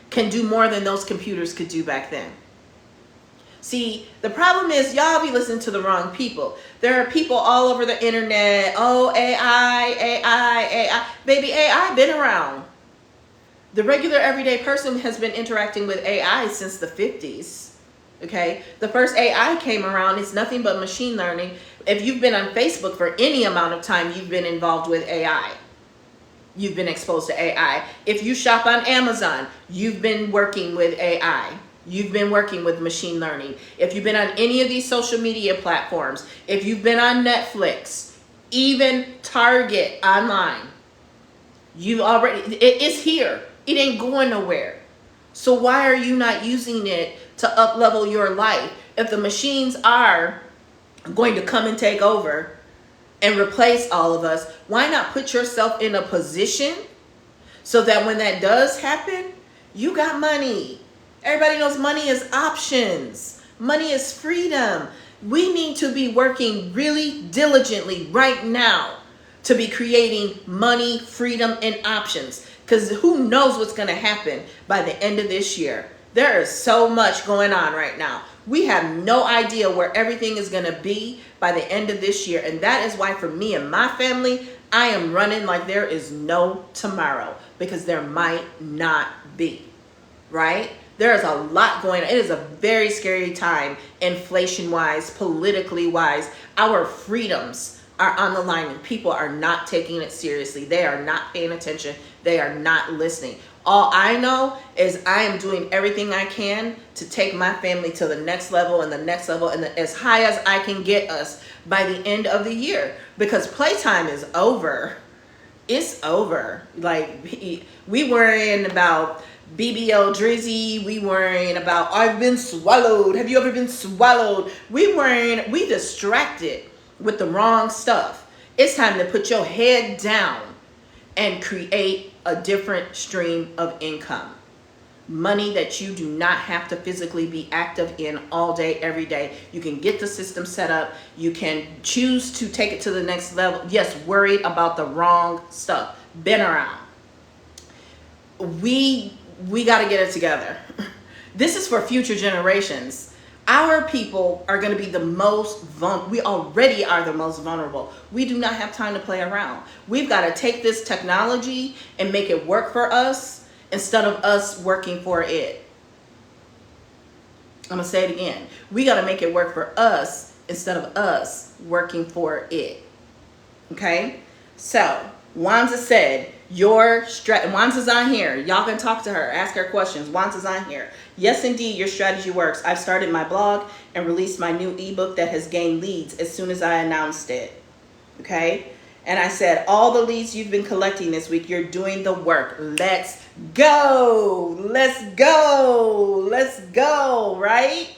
can do more than those computers could do back then. See, the problem is y'all be listening to the wrong people. There are people all over the internet. Oh, AI. Baby, AI been around. The regular everyday person has been interacting with AI since the 50s. Okay? The first AI came around. It's nothing but machine learning. If you've been on Facebook for any amount of time, you've been involved with AI. You've been exposed to AI. If you shop on Amazon, you've been working with AI. You've been working with machine learning. If you've been on any of these social media platforms, if you've been on Netflix, even Target online, it is here. It ain't going nowhere. So why are you not using it to up-level your life? If the machines are going to come and take over and replace all of us, why not put yourself in a position so that when that does happen, you got money. Everybody knows money is options. Money is freedom. We need to be working really diligently right now to be creating money, freedom, and options. Because who knows what's going to happen by the end of this year. There is so much going on right now. We have no idea where everything is going to be by the end of this year. And that is why for me and my family, I am running like there is no tomorrow, because there might not be, right? There is a lot going on. It is a very scary time, inflation-wise, politically-wise. Our freedoms are on the line, and people are not taking it seriously. They are not paying attention. They are not listening. All I know is I am doing everything I can to take my family to the next level and the next level and as high as I can get us by the end of the year, because playtime is over. It's over. Like, we worrying about BBL Drizzy. We worrying about I've been swallowed. Have you ever been swallowed? We distracted with the wrong stuff. It's time to put your head down and create a different stream of income. Money that you do not have to physically be active in all day, every day. You can get the system set up. You can choose to take it to the next level. Yes, worried about the wrong stuff. Been around. We got to get it together. This is for future generations. Our people are going to be the most vulnerable. We already are the most vulnerable. We do not have time to play around. We've got to take this technology and make it work for us instead of us working for it. I'm going to say it again. We got to make it work for us instead of us working for it. Okay? So, Wanza said, Wansa's on here. Y'all can talk to her, ask her questions. Wansa's on here. Yes, indeed, your strategy works. I've started my blog and released my new ebook that has gained leads as soon as I announced it. Okay? And I said, all the leads you've been collecting this week, you're doing the work. Let's go. Let's go. Let's go, right?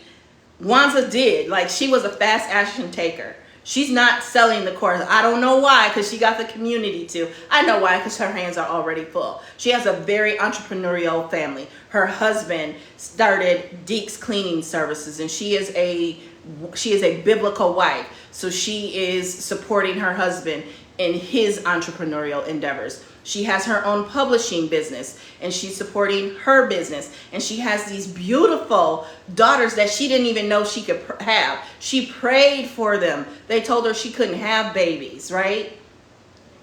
Wansa did. Like, she was a fast action taker. She's not selling the course. I don't know why, because she got the community to. I know why, because her hands are already full. She has a very entrepreneurial family. Her husband started Deke's Cleaning Services, and she is a biblical wife. So she is supporting her husband in his entrepreneurial endeavors. She has her own publishing business, and she's supporting her business. And she has these beautiful daughters that she didn't even know she could have. She prayed for them. They told her she couldn't have babies, right?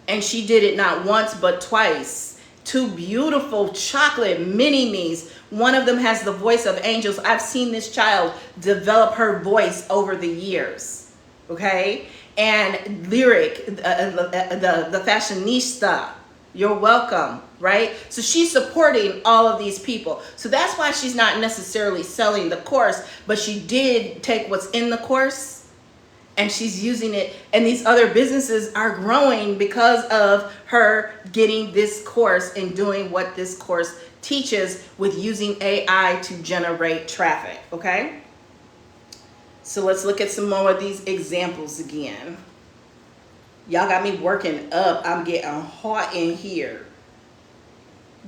And she did it not once, but twice. Two beautiful chocolate mini-me's. One of them has the voice of angels. I've seen this child develop her voice over the years, okay? And Lyric, the fashionista, you're welcome, right? So she's supporting all of these people. So that's why she's not necessarily selling the course, but she did take what's in the course and she's using it. And these other businesses are growing because of her getting this course and doing what this course teaches with using AI to generate traffic, okay? So let's look at some more of these examples again. Y'all got me working up. I'm getting hot in here.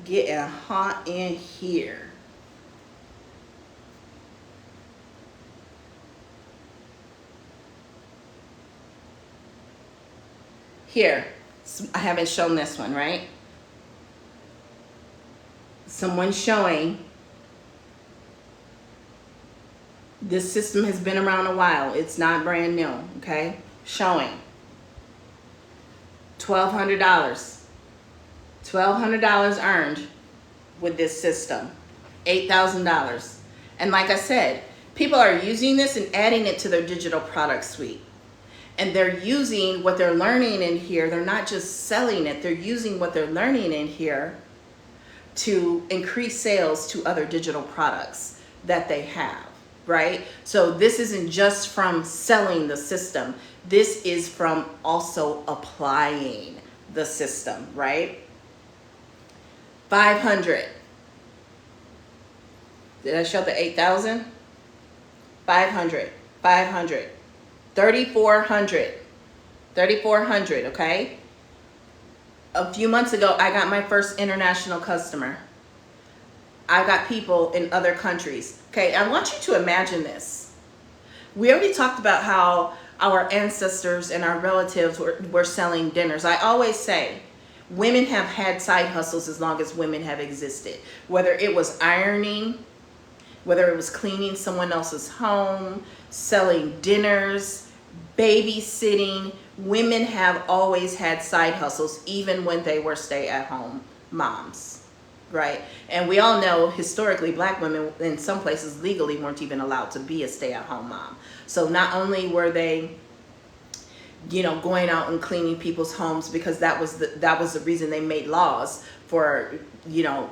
Getting hot in here. Here, I haven't shown this one, right? Someone showing this system has been around a while. It's not brand new, okay? Showing $1,200. $1,200 earned with this system. $8,000. And like I said, people are using this and adding it to their digital product suite. And they're using what they're learning in here. They're not just selling it. They're using what they're learning in here to increase sales to other digital products that they have, right? So this isn't just from selling the system. This is from also applying the system, right? 500. Did I show the 8,000? 500, 500, 3,400, 3,400, okay? A few months ago, I got my first international customer. I got people in other countries. Okay, I want you to imagine this. We already talked about how our ancestors and our relatives were selling dinners. I always say, women have had side hustles as long as women have existed. Whether it was ironing, whether it was cleaning someone else's home, selling dinners, babysitting, women have always had side hustles, even when they were stay-at-home moms, right? And we all know historically black women in some places legally weren't even allowed to be a stay-at-home mom. So not only were they, you know, going out and cleaning people's homes because that was the reason they made laws for, you know,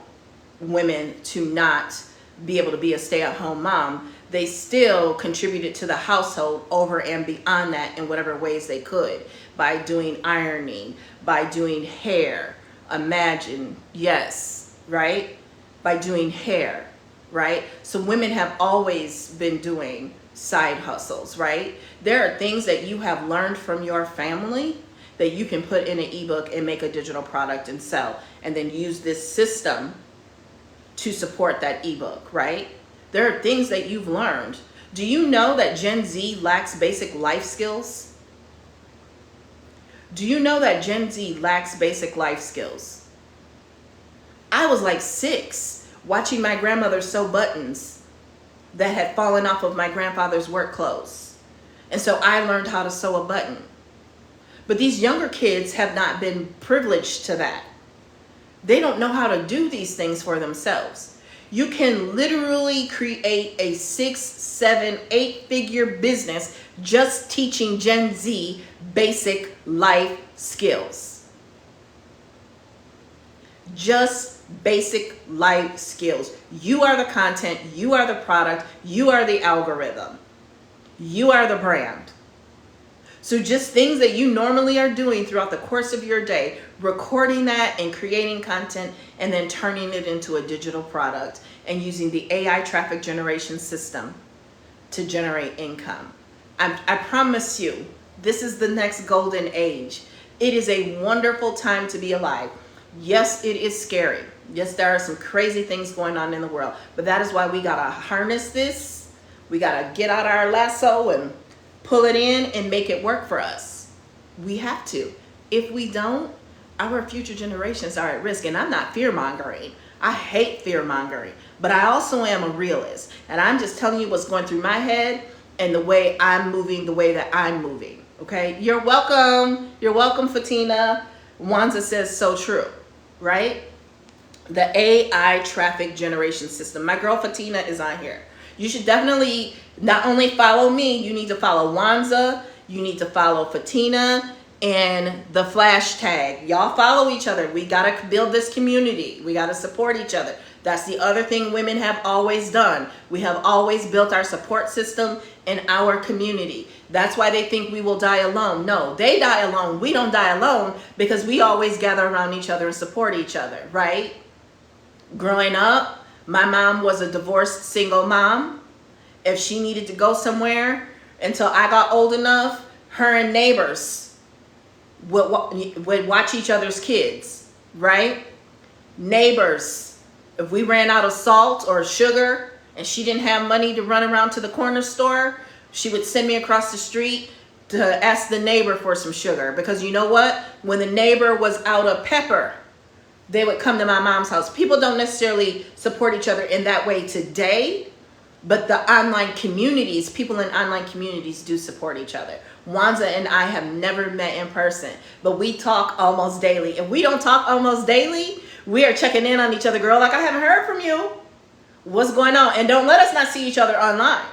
women to not be able to be a stay-at-home mom, they still contributed to the household over and beyond that in whatever ways they could, by doing ironing, by doing hair, imagine, yes, right? By doing hair, right? So women have always been doing side hustles, right? There are things that you have learned from your family that you can put in an ebook and make a digital product and sell, and then use this system to support that ebook, right? There are things that you've learned. Do you know that Gen Z lacks basic life skills? Do you know that Gen Z lacks basic life skills? I was like 6 watching my grandmother sew buttons that had fallen off of my grandfather's work clothes. And so I learned how to sew a button. But these younger kids have not been privileged to that. They don't know how to do these things for themselves. You can literally create a 6, 7, 8-figure business just teaching Gen Z basic life skills. Just basic life skills. You are the content, you are the product, you are the algorithm, you are the brand. So just things that you normally are doing throughout the course of your day, recording that and creating content and then turning it into a digital product and using the AI traffic generation system to generate income. I promise you, this is the next golden age. It is a wonderful time to be alive. Yes, it is scary. Yes, there are some crazy things going on in the world, but that is why we gotta harness this. We gotta get out our lasso and pull it in and make it work for us. We have to. If we don't, our future generations are at risk. And I'm not fear-mongering. I hate fear-mongering. But I also am a realist. And I'm just telling you what's going through my head and the way I'm moving, the way that I'm moving. Okay? You're welcome. You're welcome, Fatina. Wanza says so true. Right? The AI traffic generation system. My girl Fatina is on here. You should definitely not only follow me, you need to follow Wanza, you need to follow Fatina, and the flash tag. Y'all follow each other. We got to build this community. We got to support each other. That's the other thing women have always done. We have always built our support system in our community. That's why they think we will die alone. No, they die alone. We don't die alone because we always gather around each other and support each other, right? Growing up, my mom was a divorced single mom. If she needed to go somewhere until I got old enough, her and neighbors would watch each other's kids, right? Neighbors, if we ran out of salt or sugar and she didn't have money to run around to the corner store, she would send me across the street to ask the neighbor for some sugar. Because you know what? When the neighbor was out of pepper, they would come to my mom's house. People don't necessarily support each other in that way today, but the online communities, people in online communities do support each other. Wanza and I have never met in person, but we talk almost daily. If we don't talk almost daily, we are checking in on each other. Girl, like, I haven't heard from you. What's going on? And don't let us not see each other online.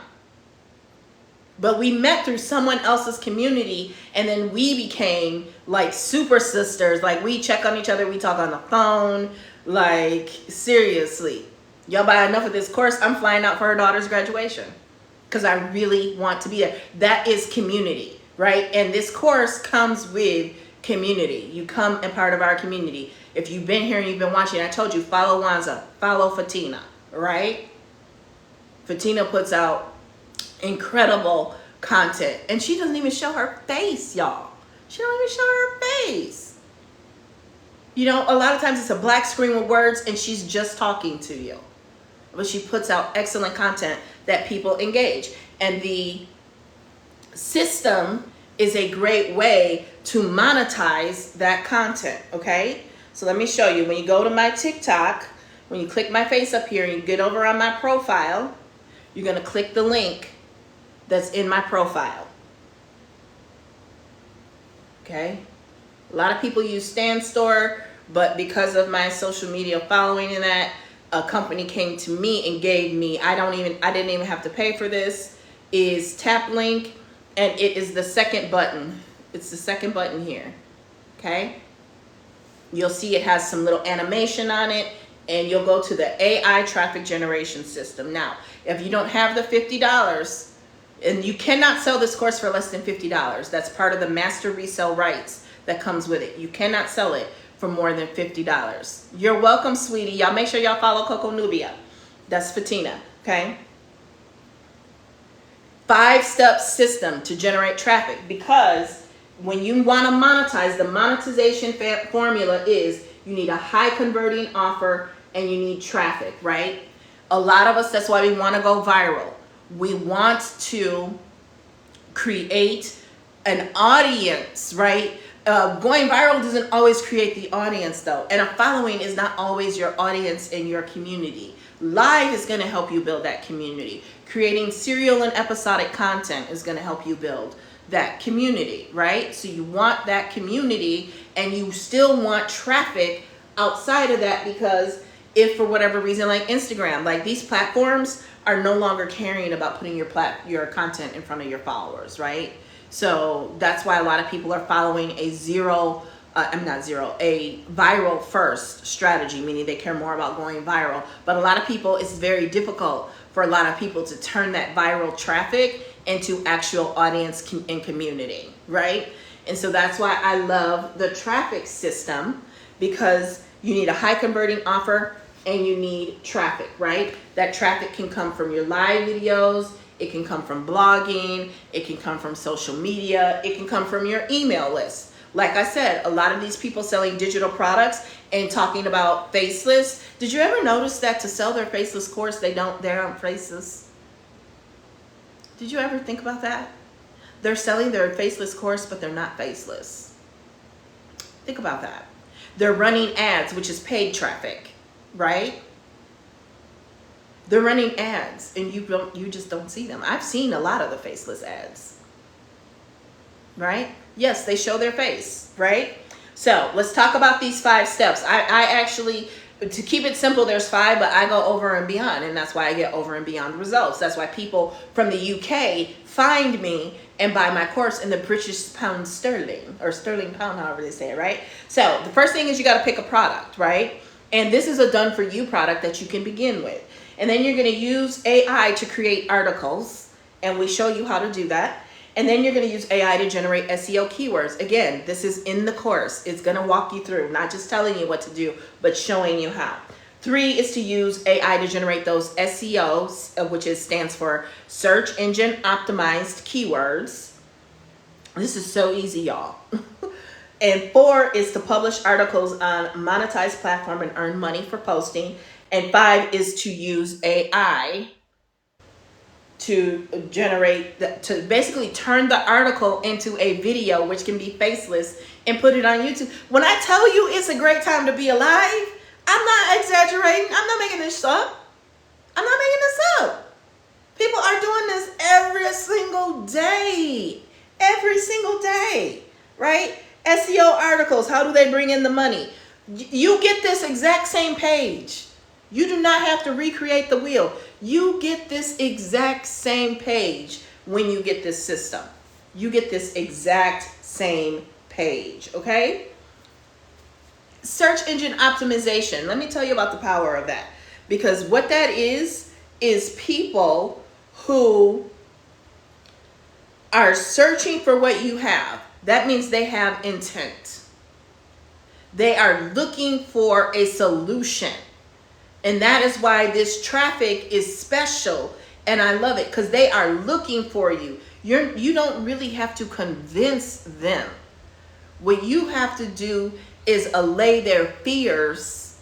But we met through someone else's community, and then we became like super sisters. Like, we check on each other, we talk on the phone. Like, seriously. Y'all buy enough of this course, I'm flying out for her daughter's graduation because I really want to be there. That is community, right? And this course comes with community. You come and part of our community. If you've been here and you've been watching, I told you, follow Wanza, follow Fatina, right? Fatina puts out incredible content, and she doesn't even show her face, y'all. She don't even show her face. You know, a lot of times it's a black screen with words and she's just talking to you, but she puts out excellent content that people engage. And the system is a great way to monetize that content. Okay, so let me show you. When you go to my TikTok, when you click my face up here and you get over on my profile, you're going to click the link that's in my profile. Okay, a lot of people use Stan Store, but because of my social media following in that, a company came to me and gave me, I didn't even have to pay for this, is tap link, and it is the second button. It's the second button here. Okay, you'll see it has some little animation on it, and you'll go to the AI traffic generation system. Now, if you don't have the $50, and you cannot sell this course for less than $50. That's part of the master resale rights that comes with it. You cannot sell it for more than $50. You're welcome, sweetie. Y'all make sure y'all follow Coco Nubia. That's Fatina, okay? 5-step system to generate traffic, because when you want to monetize, the monetization formula is you need a high converting offer and you need traffic, right? A lot of us, that's why we want to go viral. We want to create an audience, right? Going viral doesn't always create the audience though. And a following is not always your audience in your community. Live is going to help you build that community. Creating serial and episodic content is going to help you build that community, right? So you want that community, and you still want traffic outside of that, because if for whatever reason, like Instagram, like these platforms are no longer caring about putting your content in front of your followers, right? So that's why a lot of people are following a zero I'm not zero, a viral first strategy, meaning they care more about going viral. But a lot of people, it's very difficult for a lot of people to turn that viral traffic into actual audience and community, right? And so that's why I love the traffic system, because you need a high converting offer and you need traffic, right? That traffic can come from your live videos, it can come from blogging, it can come from social media, it can come from your email list. Like I said, a lot of these people selling digital products and talking about faceless. Did you ever notice that to sell their faceless course, they're on faceless? Did you ever think about that? They're selling their faceless course, but they're not faceless. Think about that. They're running ads, which is paid traffic, right? They're running ads and you just don't see them. I've seen a lot of the faceless ads, right? Yes, they show their face, right? So let's talk about these 5 steps. I actually, to keep it simple, there's 5, but I go over and beyond, and that's why I get over and beyond results. That's why people from the UK find me and buy my course in the British pound sterling, or sterling pound, however they say it, right? So the first thing is you got to pick a product, right? And this is a done for you product that you can begin with. And then you're going to use AI to create articles, and we show you how to do that. And then you're going to use AI to generate SEO keywords. Again, this is in the course. It's going to walk you through, not just telling you what to do, but showing you how. 3 is to use AI to generate those SEOs, which stands for search engine optimized keywords. This is so easy, y'all. And 4 is to publish articles on monetized platform and earn money for posting. And 5 is to use AI to generate, to basically turn the article into a video, which can be faceless, and put it on YouTube. When I tell you it's a great time to be alive, I'm not exaggerating. I'm not making this up. I'm not making this up. People are doing this every single day. Every single day, right? SEO articles, how do they bring in the money? You get this exact same page. You do not have to recreate the wheel. You get this exact same page when you get this system. You get this exact same page, okay? Search engine optimization. Let me tell you about the power of that. Because what that is people who are searching for what you have. That means they have intent. They are looking for a solution. And that is why this traffic is special. And I love it because they are looking for you. You don't really have to convince them. What you have to do is allay their fears.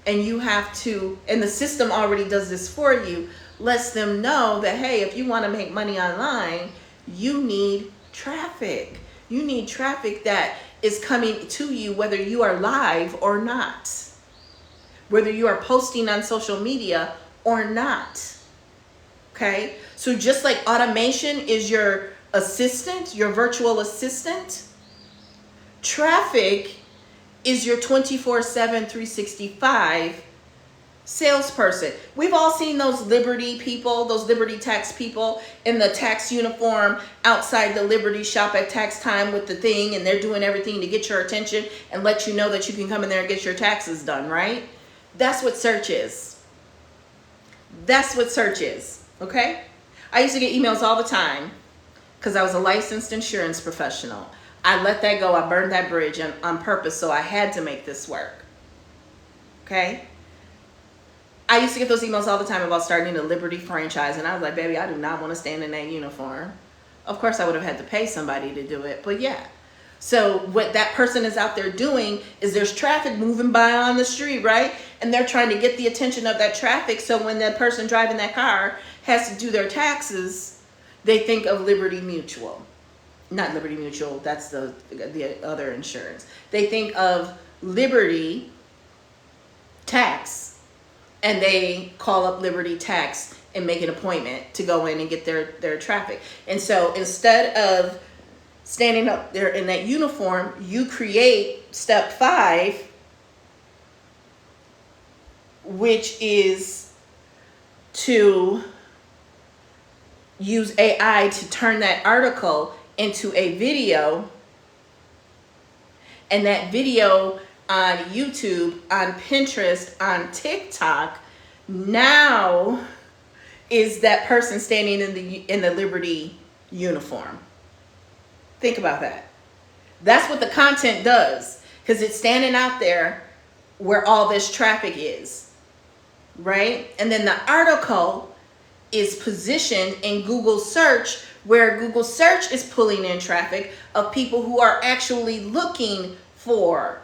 And you have to, and the system already does this for you, lets them know that, hey, if you want to make money online, you need traffic. You need traffic that is coming to you whether you are live or not. Whether you are posting on social media or not. Okay? So just like automation is your assistant, your virtual assistant, traffic is your 24/7, 365 salesperson. We've all seen those Liberty people, those Liberty tax people in the tax uniform outside the Liberty shop at tax time with the thing, and they're doing everything to get your attention and let you know that you can come in there and get your taxes done, right? That's what search is. That's what search is, okay? I used to get emails all the time because I was a licensed insurance professional. I let that go. I burned that bridge on purpose, so I had to make this work, okay? I used to get those emails all the time about starting a Liberty franchise, and I was like, baby, I do not want to stand in that uniform. Of course, I would have had to pay somebody to do it, but yeah. So what that person is out there doing is there's traffic moving by on the street, right? And they're trying to get the attention of that traffic, so when that person driving that car has to do their taxes, they think of Liberty Mutual. Not Liberty Mutual, that's the other insurance. They think of Liberty Tax, and they call up Liberty Tax and make an appointment to go in and get their traffic. And so instead of standing up there in that uniform, you create step 5, which is to use AI to turn that article into a video and that video on YouTube, on Pinterest, on TikTok, now is that person standing in the Liberty uniform. Think about that. That's what the content does, because it's standing out there where all this traffic is, right? And then the article is positioned in Google search, where Google search is pulling in traffic of people who are actually looking for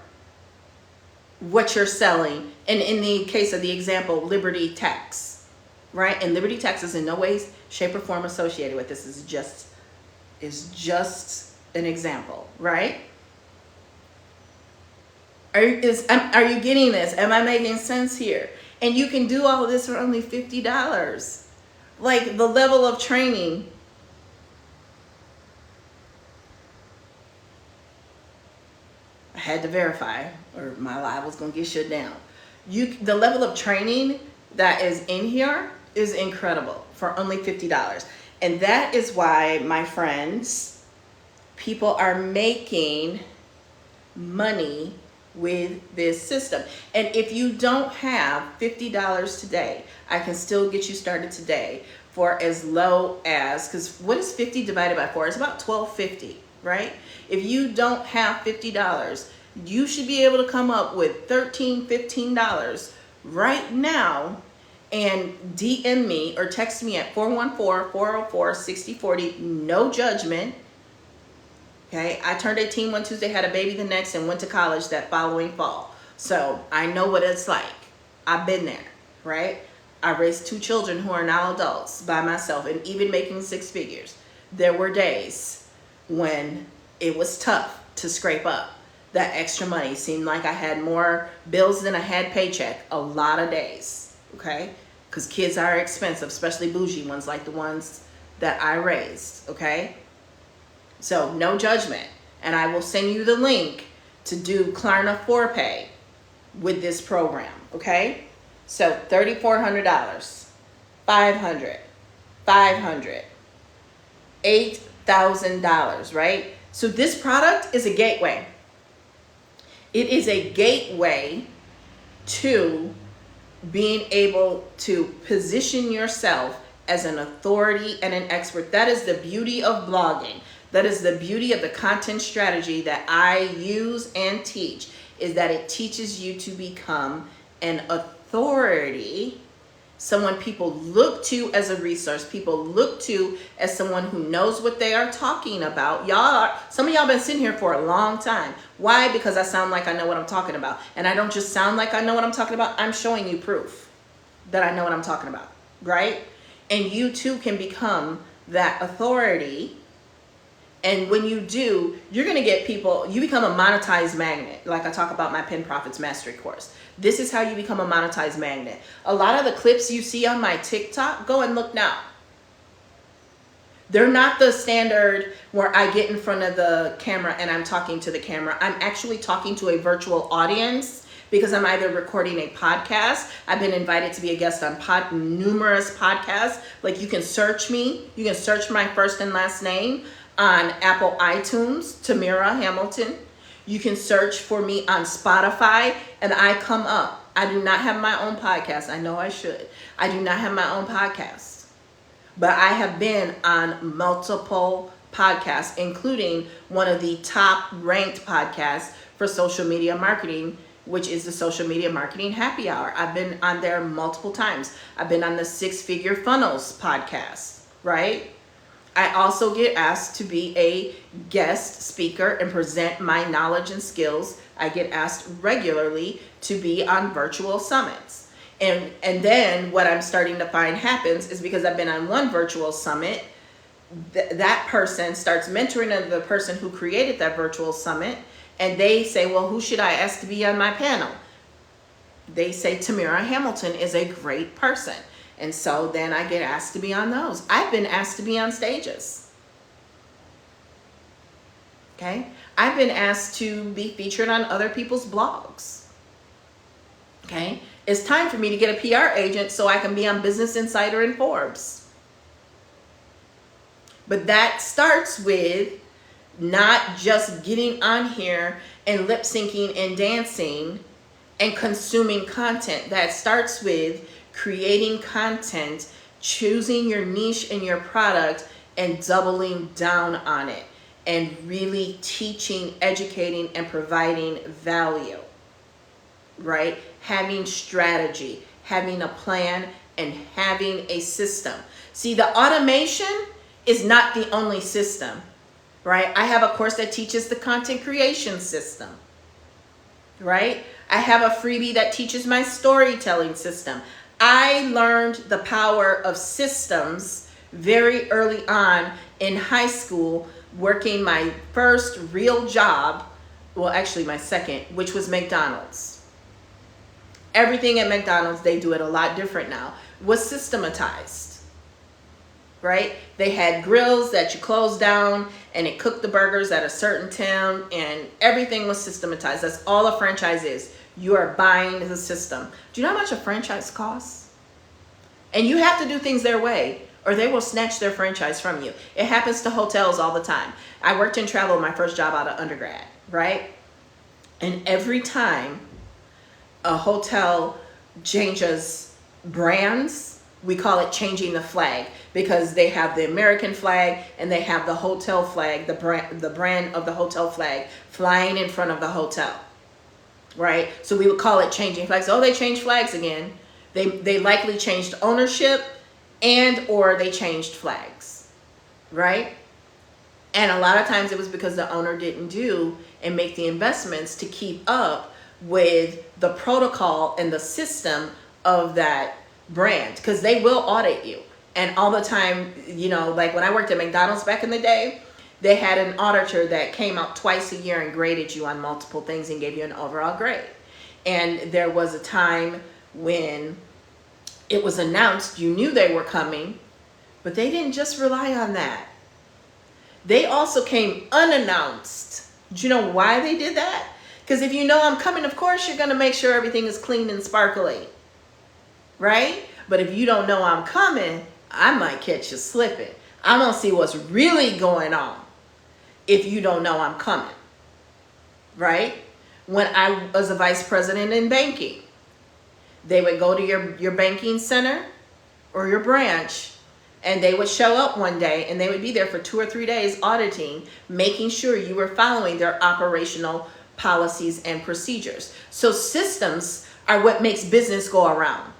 what you're selling. And in the case of the example, Liberty Tax, right? And Liberty Tax is in no way, shape, or form associated with this. Is just an example, right? Are you getting this? Am I making sense here? And you can do all of this for only $50. Like, the level of training. I had to verify, or my live was gonna get shut down. The level of training that is in here is incredible for only $50. And that is why, my friends, people are making money with this system. And if you don't have $50 today, I can still get you started today for as low as, because what is 50 divided by 4? It's about $12.50, right? If you don't have $50, you should be able to come up with $13, $15 right now, and DM me or text me at 414-404-6040. No judgment. Okay, I turned 18 one Tuesday, had a baby the next, and went to college that following fall. So I know what it's like. I've been there, right? I raised 2 children who are now adults by myself, and even making 6 figures. There were days when it was tough to scrape up that extra money. Seemed like I had more bills than I had paycheck. A lot of days, okay? Because kids are expensive, especially bougie ones like the ones that I raised, okay? So no judgment. And I will send you the link to do Klarna 4Pay with this program, okay? So $3,400, $500, $500, $8,000, right? So this product is a gateway. It is a gateway to being able to position yourself as an authority and an expert. That is the beauty of blogging. That is the beauty of the content strategy that I use and teach, is that it teaches you to become an authority, someone people look to as a resource, people look to as someone who knows what they are talking about. Some of y'all been sitting here for a long time. Why? Because I sound like I know what I'm talking about. And I don't just sound like I know what I'm talking about. I'm showing you proof that I know what I'm talking about, right? And you too can become that authority. And when you do, you're going to get people, you become a monetized magnet. Like I talk about my Pen Profits Mastery course. This is how you become a monetized magnet. A lot of the clips you see on my TikTok, go and look now. They're not the standard where I get in front of the camera and I'm talking to the camera. I'm actually talking to a virtual audience because I'm either recording a podcast. I've been invited to be a guest on numerous podcasts. Like, you can search me. You can search my first and last name on Apple iTunes, Tamira Hamilton. You can search for me on Spotify and I come up. I do not have my own podcast. I know I should. I do not have my own podcast. But I have been on multiple podcasts, including one of the top ranked podcasts for social media marketing, which is the Social Media Marketing Happy Hour. I've been on there multiple times. I've been on the 6 Figure Funnels podcast, right? I also get asked to be a guest speaker and present my knowledge and skills. I get asked regularly to be on virtual summits. And then what I'm starting to find happens is, because I've been on one virtual summit, that person starts mentoring the person who created that virtual summit. And they say, well, who should I ask to be on my panel? They say Tamira Hamilton is a great person. And so then I get asked to be on those. I've been asked to be on stages. Okay? I've been asked to be featured on other people's blogs. Okay? It's time for me to get a PR agent so I can be on Business Insider and Forbes. But that starts with not just getting on here and lip syncing and dancing and consuming content. That starts with creating content, choosing your niche and your product, and doubling down on it, and really teaching, educating, and providing value, right? Having strategy, having a plan, and having a system. See, the automation is not the only system, right? I have a course that teaches the content creation system, right? I have a freebie that teaches my storytelling system. I learned the power of systems very early on in high school, working my first real job, well, actually my second, which was McDonald's. Everything at McDonald's, they do it a lot different now, was systematized, right? They had grills that you closed down and it cooked the burgers at a certain time, and everything was systematized. That's all a franchise is. You are buying the system. Do you know how much a franchise costs? And you have to do things their way, or they will snatch their franchise from you. It happens to hotels all the time. I worked in travel my first job out of undergrad, right? And every time a hotel changes brands, we call it changing the flag, because they have the American flag and they have the hotel flag, the brand of the hotel flag flying in front of the hotel, right? So we would call it changing flags. Oh, they changed flags again. They likely changed ownership and or they changed flags, right? And a lot of times it was because the owner didn't do and make the investments to keep up with the protocol and the system of that brand, because they will audit you. And all the time, you know, like when I worked at McDonald's back in the day, they had an auditor that came out twice a year and graded you on multiple things and gave you an overall grade. And there was a time when it was announced, you knew they were coming, but they didn't just rely on that. They also came unannounced. Do you know why they did that? Because if you know I'm coming, of course, you're going to make sure everything is clean and sparkly, right? But if you don't know I'm coming, I might catch you slipping. I'm going to see what's really going on if you don't know I'm coming, right? When I was a vice president in banking, they would go to your banking center or your branch, and they would show up one day and they would be there for 2 or 3 days auditing, making sure you were following their operational policies and procedures. So systems are what makes business go around,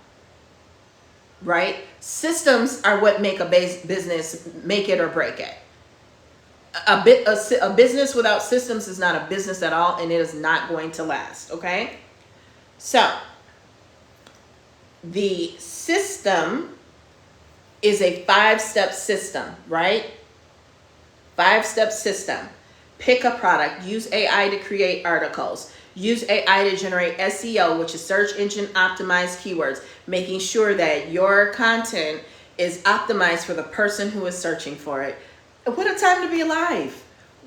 right? Systems are what make a business make it or break it. A business without systems is not a business at all, and it is not going to last, okay? So the system is a 5-step system, right? 5-step system. Pick a product. Use AI to create articles. Use AI to generate SEO, which is search engine optimized keywords, making sure that your content is optimized for the person who is searching for it. What a time to be alive.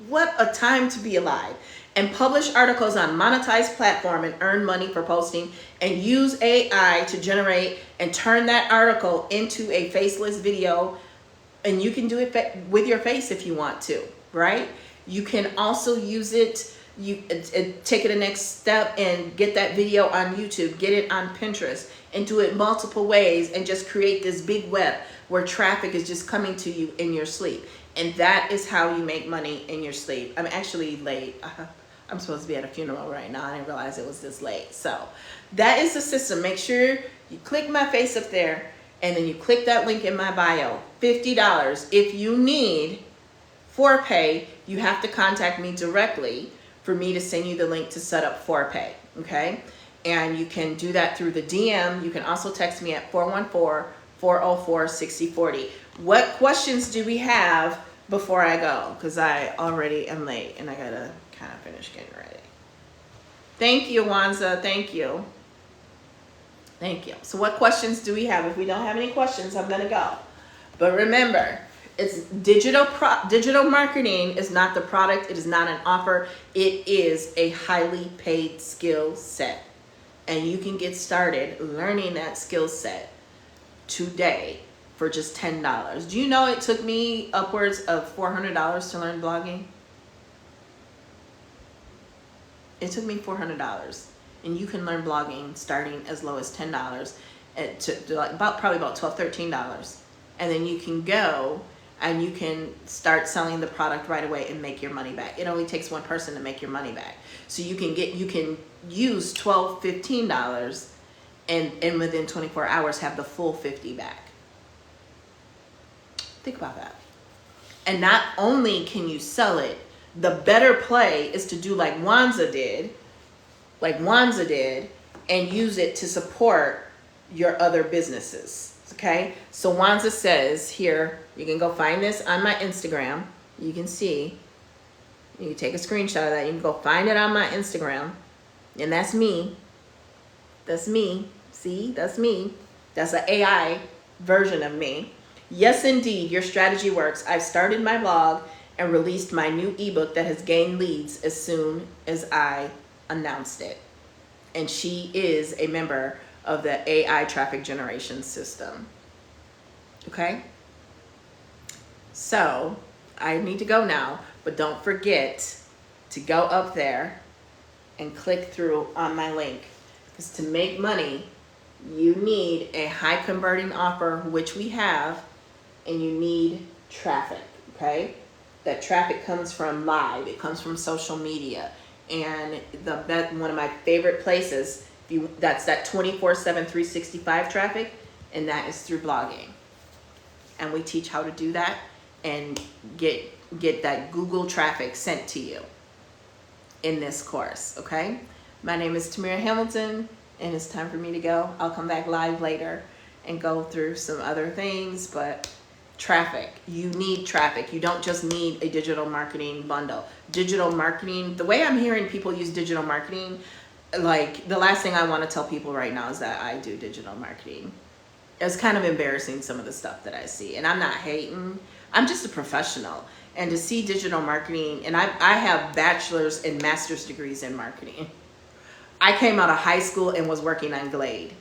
What a time to be alive. And publish articles on monetized platform and earn money for posting, and use AI to generate and turn that article into a faceless video. And you can do it with your face if you want to, right? You can also use it, take it a next step and get that video on YouTube, get it on Pinterest, and do it multiple ways, and just create this big web where traffic is just coming to you in your sleep. And that is how you make money in your sleep. I'm actually late. I'm supposed to be at a funeral right now. I didn't realize it was this late. So that is the system. Make sure you click my face up there, and then you click that link in my bio. $50. If you need ForPay, you have to contact me directly for me to send you the link to set up ForPay, okay? And you can do that through the DM. You can also text me at 414-404-6040. What questions do we have before I go? Because I already am late and I gotta kind of finish getting ready. Thank you, Wanza. Thank you. Thank you. So what questions do we have? If we don't have any questions, I'm gonna go. But remember, it's digital marketing is not the product. It is not an offer. It is a highly paid skill set. And you can get started learning that skill set today for just $10. Do you know it took me upwards of $400 to learn blogging? It took me $400, and you can learn blogging starting as low as $10 to like probably about $12, $13, and then you can go and you can start selling the product right away and make your money back. It only takes one person to make your money back. So you can use $12, $15 and within 24 hours have the full 50 back. Think about that. And not only can you sell it, the better play is to do like Wanza did, and use it to support your other businesses. Okay, so Wanza says here, you can go find this on my Instagram. You can see, you can take a screenshot of that. You can go find it on my Instagram, and that's me. That's me. See, that's me. That's an AI version of me. Yes, indeed, your strategy works. I've started my blog and released my new ebook that has gained leads as soon as I announced it. And she is a member of the AI traffic generation system. Okay? So, I need to go now, but don't forget to go up there and click through on my link. Because to make money, you need a high converting offer, which we have, and you need traffic, okay? That traffic comes from live, it comes from social media. And one of my favorite places, that's that 24/7, 365 traffic, and that is through blogging. And we teach how to do that and get that Google traffic sent to you in this course, okay? My name is Tamira Hamilton, and it's time for me to go. I'll come back live later and go through some other things, but traffic, you need traffic. You don't just need a digital marketing bundle. Digital marketing, the way I'm hearing people use digital marketing, like the last thing I want to tell people right now is that I do digital marketing. It's kind of embarrassing, some of the stuff that I see, and I'm not hating. I'm just a professional, and to see digital marketing, and I have bachelor's and master's degrees in marketing. I came out of high school and was working on Glade.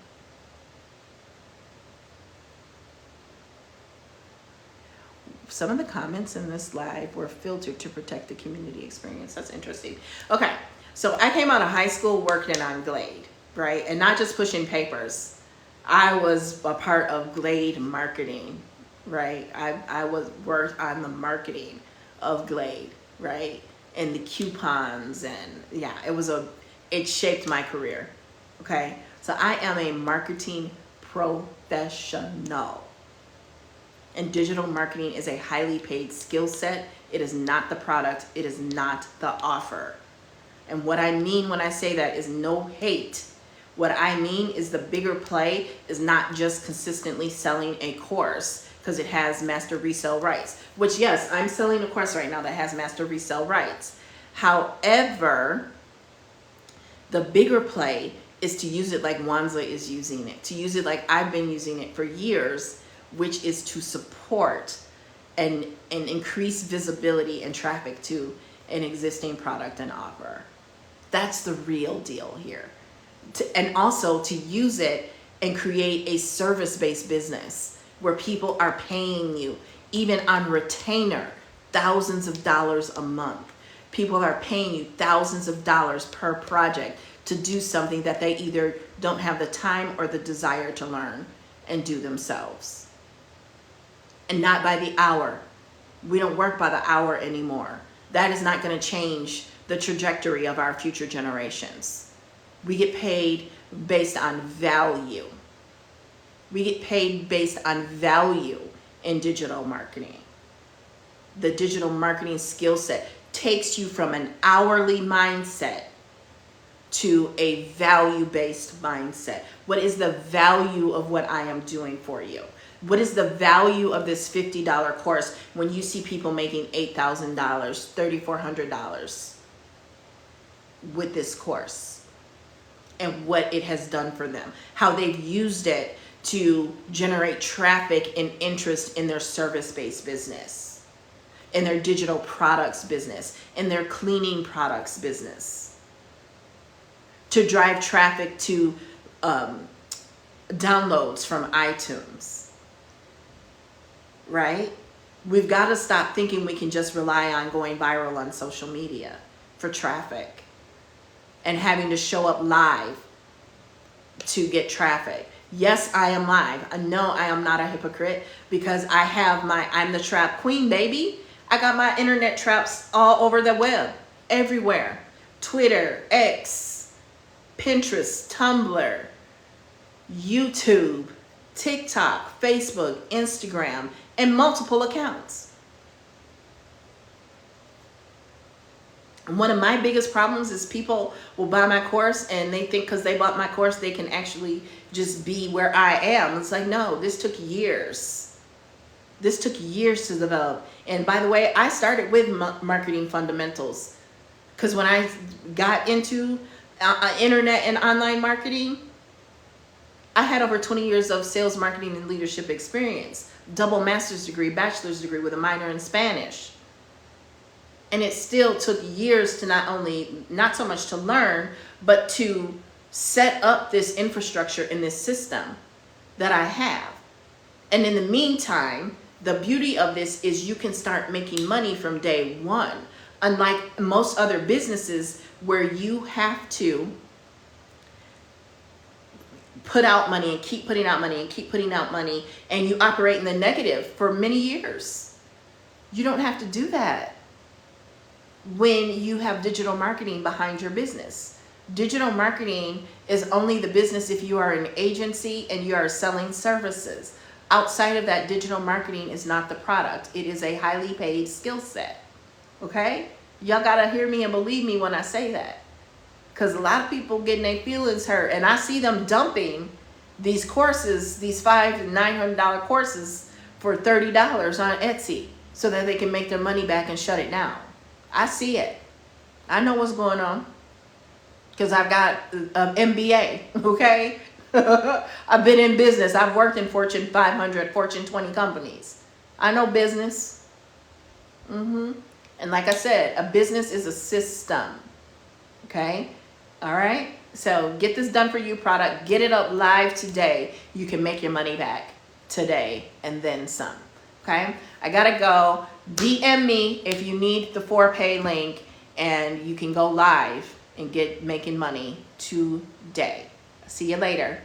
Some of the comments in this live were filtered to protect the community experience. That's interesting. Okay, so I came out of high school working on Glade, right? And not just pushing papers. I was a part of Glade marketing, right? I worked on the marketing of Glade, right? And the coupons, and yeah, it shaped my career, okay? So I am a marketing professional. And digital marketing is a highly paid skill set. It is not the product. It is not the offer. And what I mean when I say that is no hate. What I mean is the bigger play is not just consistently selling a course because it has master resale rights, which yes, I'm selling a course right now that has master resale rights. However, the bigger play is to use it like Wanza is using it, to use it like I've been using it for years, which is to support and increase visibility and traffic to an existing product and offer. That's the real deal here. And also to use it and create a service-based business where people are paying you, even on retainer, thousands of dollars a month. People are paying you thousands of dollars per project to do something that they either don't have the time or the desire to learn and do themselves. And not by the hour. We don't work by the hour anymore. That is not going to change the trajectory of our future generations. We get paid based on value. We get paid based on value in digital marketing. The digital marketing skill set takes you from an hourly mindset to a value-based mindset. What is the value of what I am doing for you? What is the value of this $50 course when you see people making $8,000, $3,400 with this course, and what it has done for them, how they've used it to generate traffic and interest in their service-based business, in their digital products business, in their cleaning products business, to drive traffic to downloads from iTunes. Right? We've got to stop thinking we can just rely on going viral on social media for traffic. and having to show up live to get traffic. Yes, I am live. I know I am not a hypocrite because I have I'm the trap queen, baby. I got my internet traps all over the web, everywhere. Twitter, X, Pinterest, Tumblr, YouTube, TikTok, Facebook, Instagram, and multiple accounts. One of my biggest problems is people will buy my course and they think because they bought my course, they can actually just be where I am. It's like, no, this took years. This took years to develop. And by the way, I started with marketing fundamentals because when I got into internet and online marketing, I had over 20 years of sales, marketing, and leadership experience. Double master's degree, bachelor's degree with a minor in Spanish. And it still took years to not so much to learn, but to set up this infrastructure in this system that I have. And in the meantime, the beauty of this is you can start making money from day one. Unlike most other businesses where you have to put out money and keep putting out money and keep putting out money, and you operate in the negative for many years. You don't have to do that when you have digital marketing behind your business. Digital marketing is only the business if you are an agency and you are selling services. Outside of that, digital marketing is not the product. It is a highly paid skill set. Okay? Y'all gotta hear me and believe me when I say that. Because a lot of people getting their feelings hurt, and I see them dumping these courses, these $500 and $900 courses for $30 on Etsy so that they can make their money back and shut it down. I see it. I know what's going on because I've got an MBA, okay? I've been in business. I've worked in Fortune 500, Fortune 20 companies. I know business. And like I said, a business is a system, okay? All right? So get this done for you product. Get it up live today. You can make your money back today and then some, okay? I gotta go. DM me if you need the 4Pay link and you can go live and get making money today. See you later.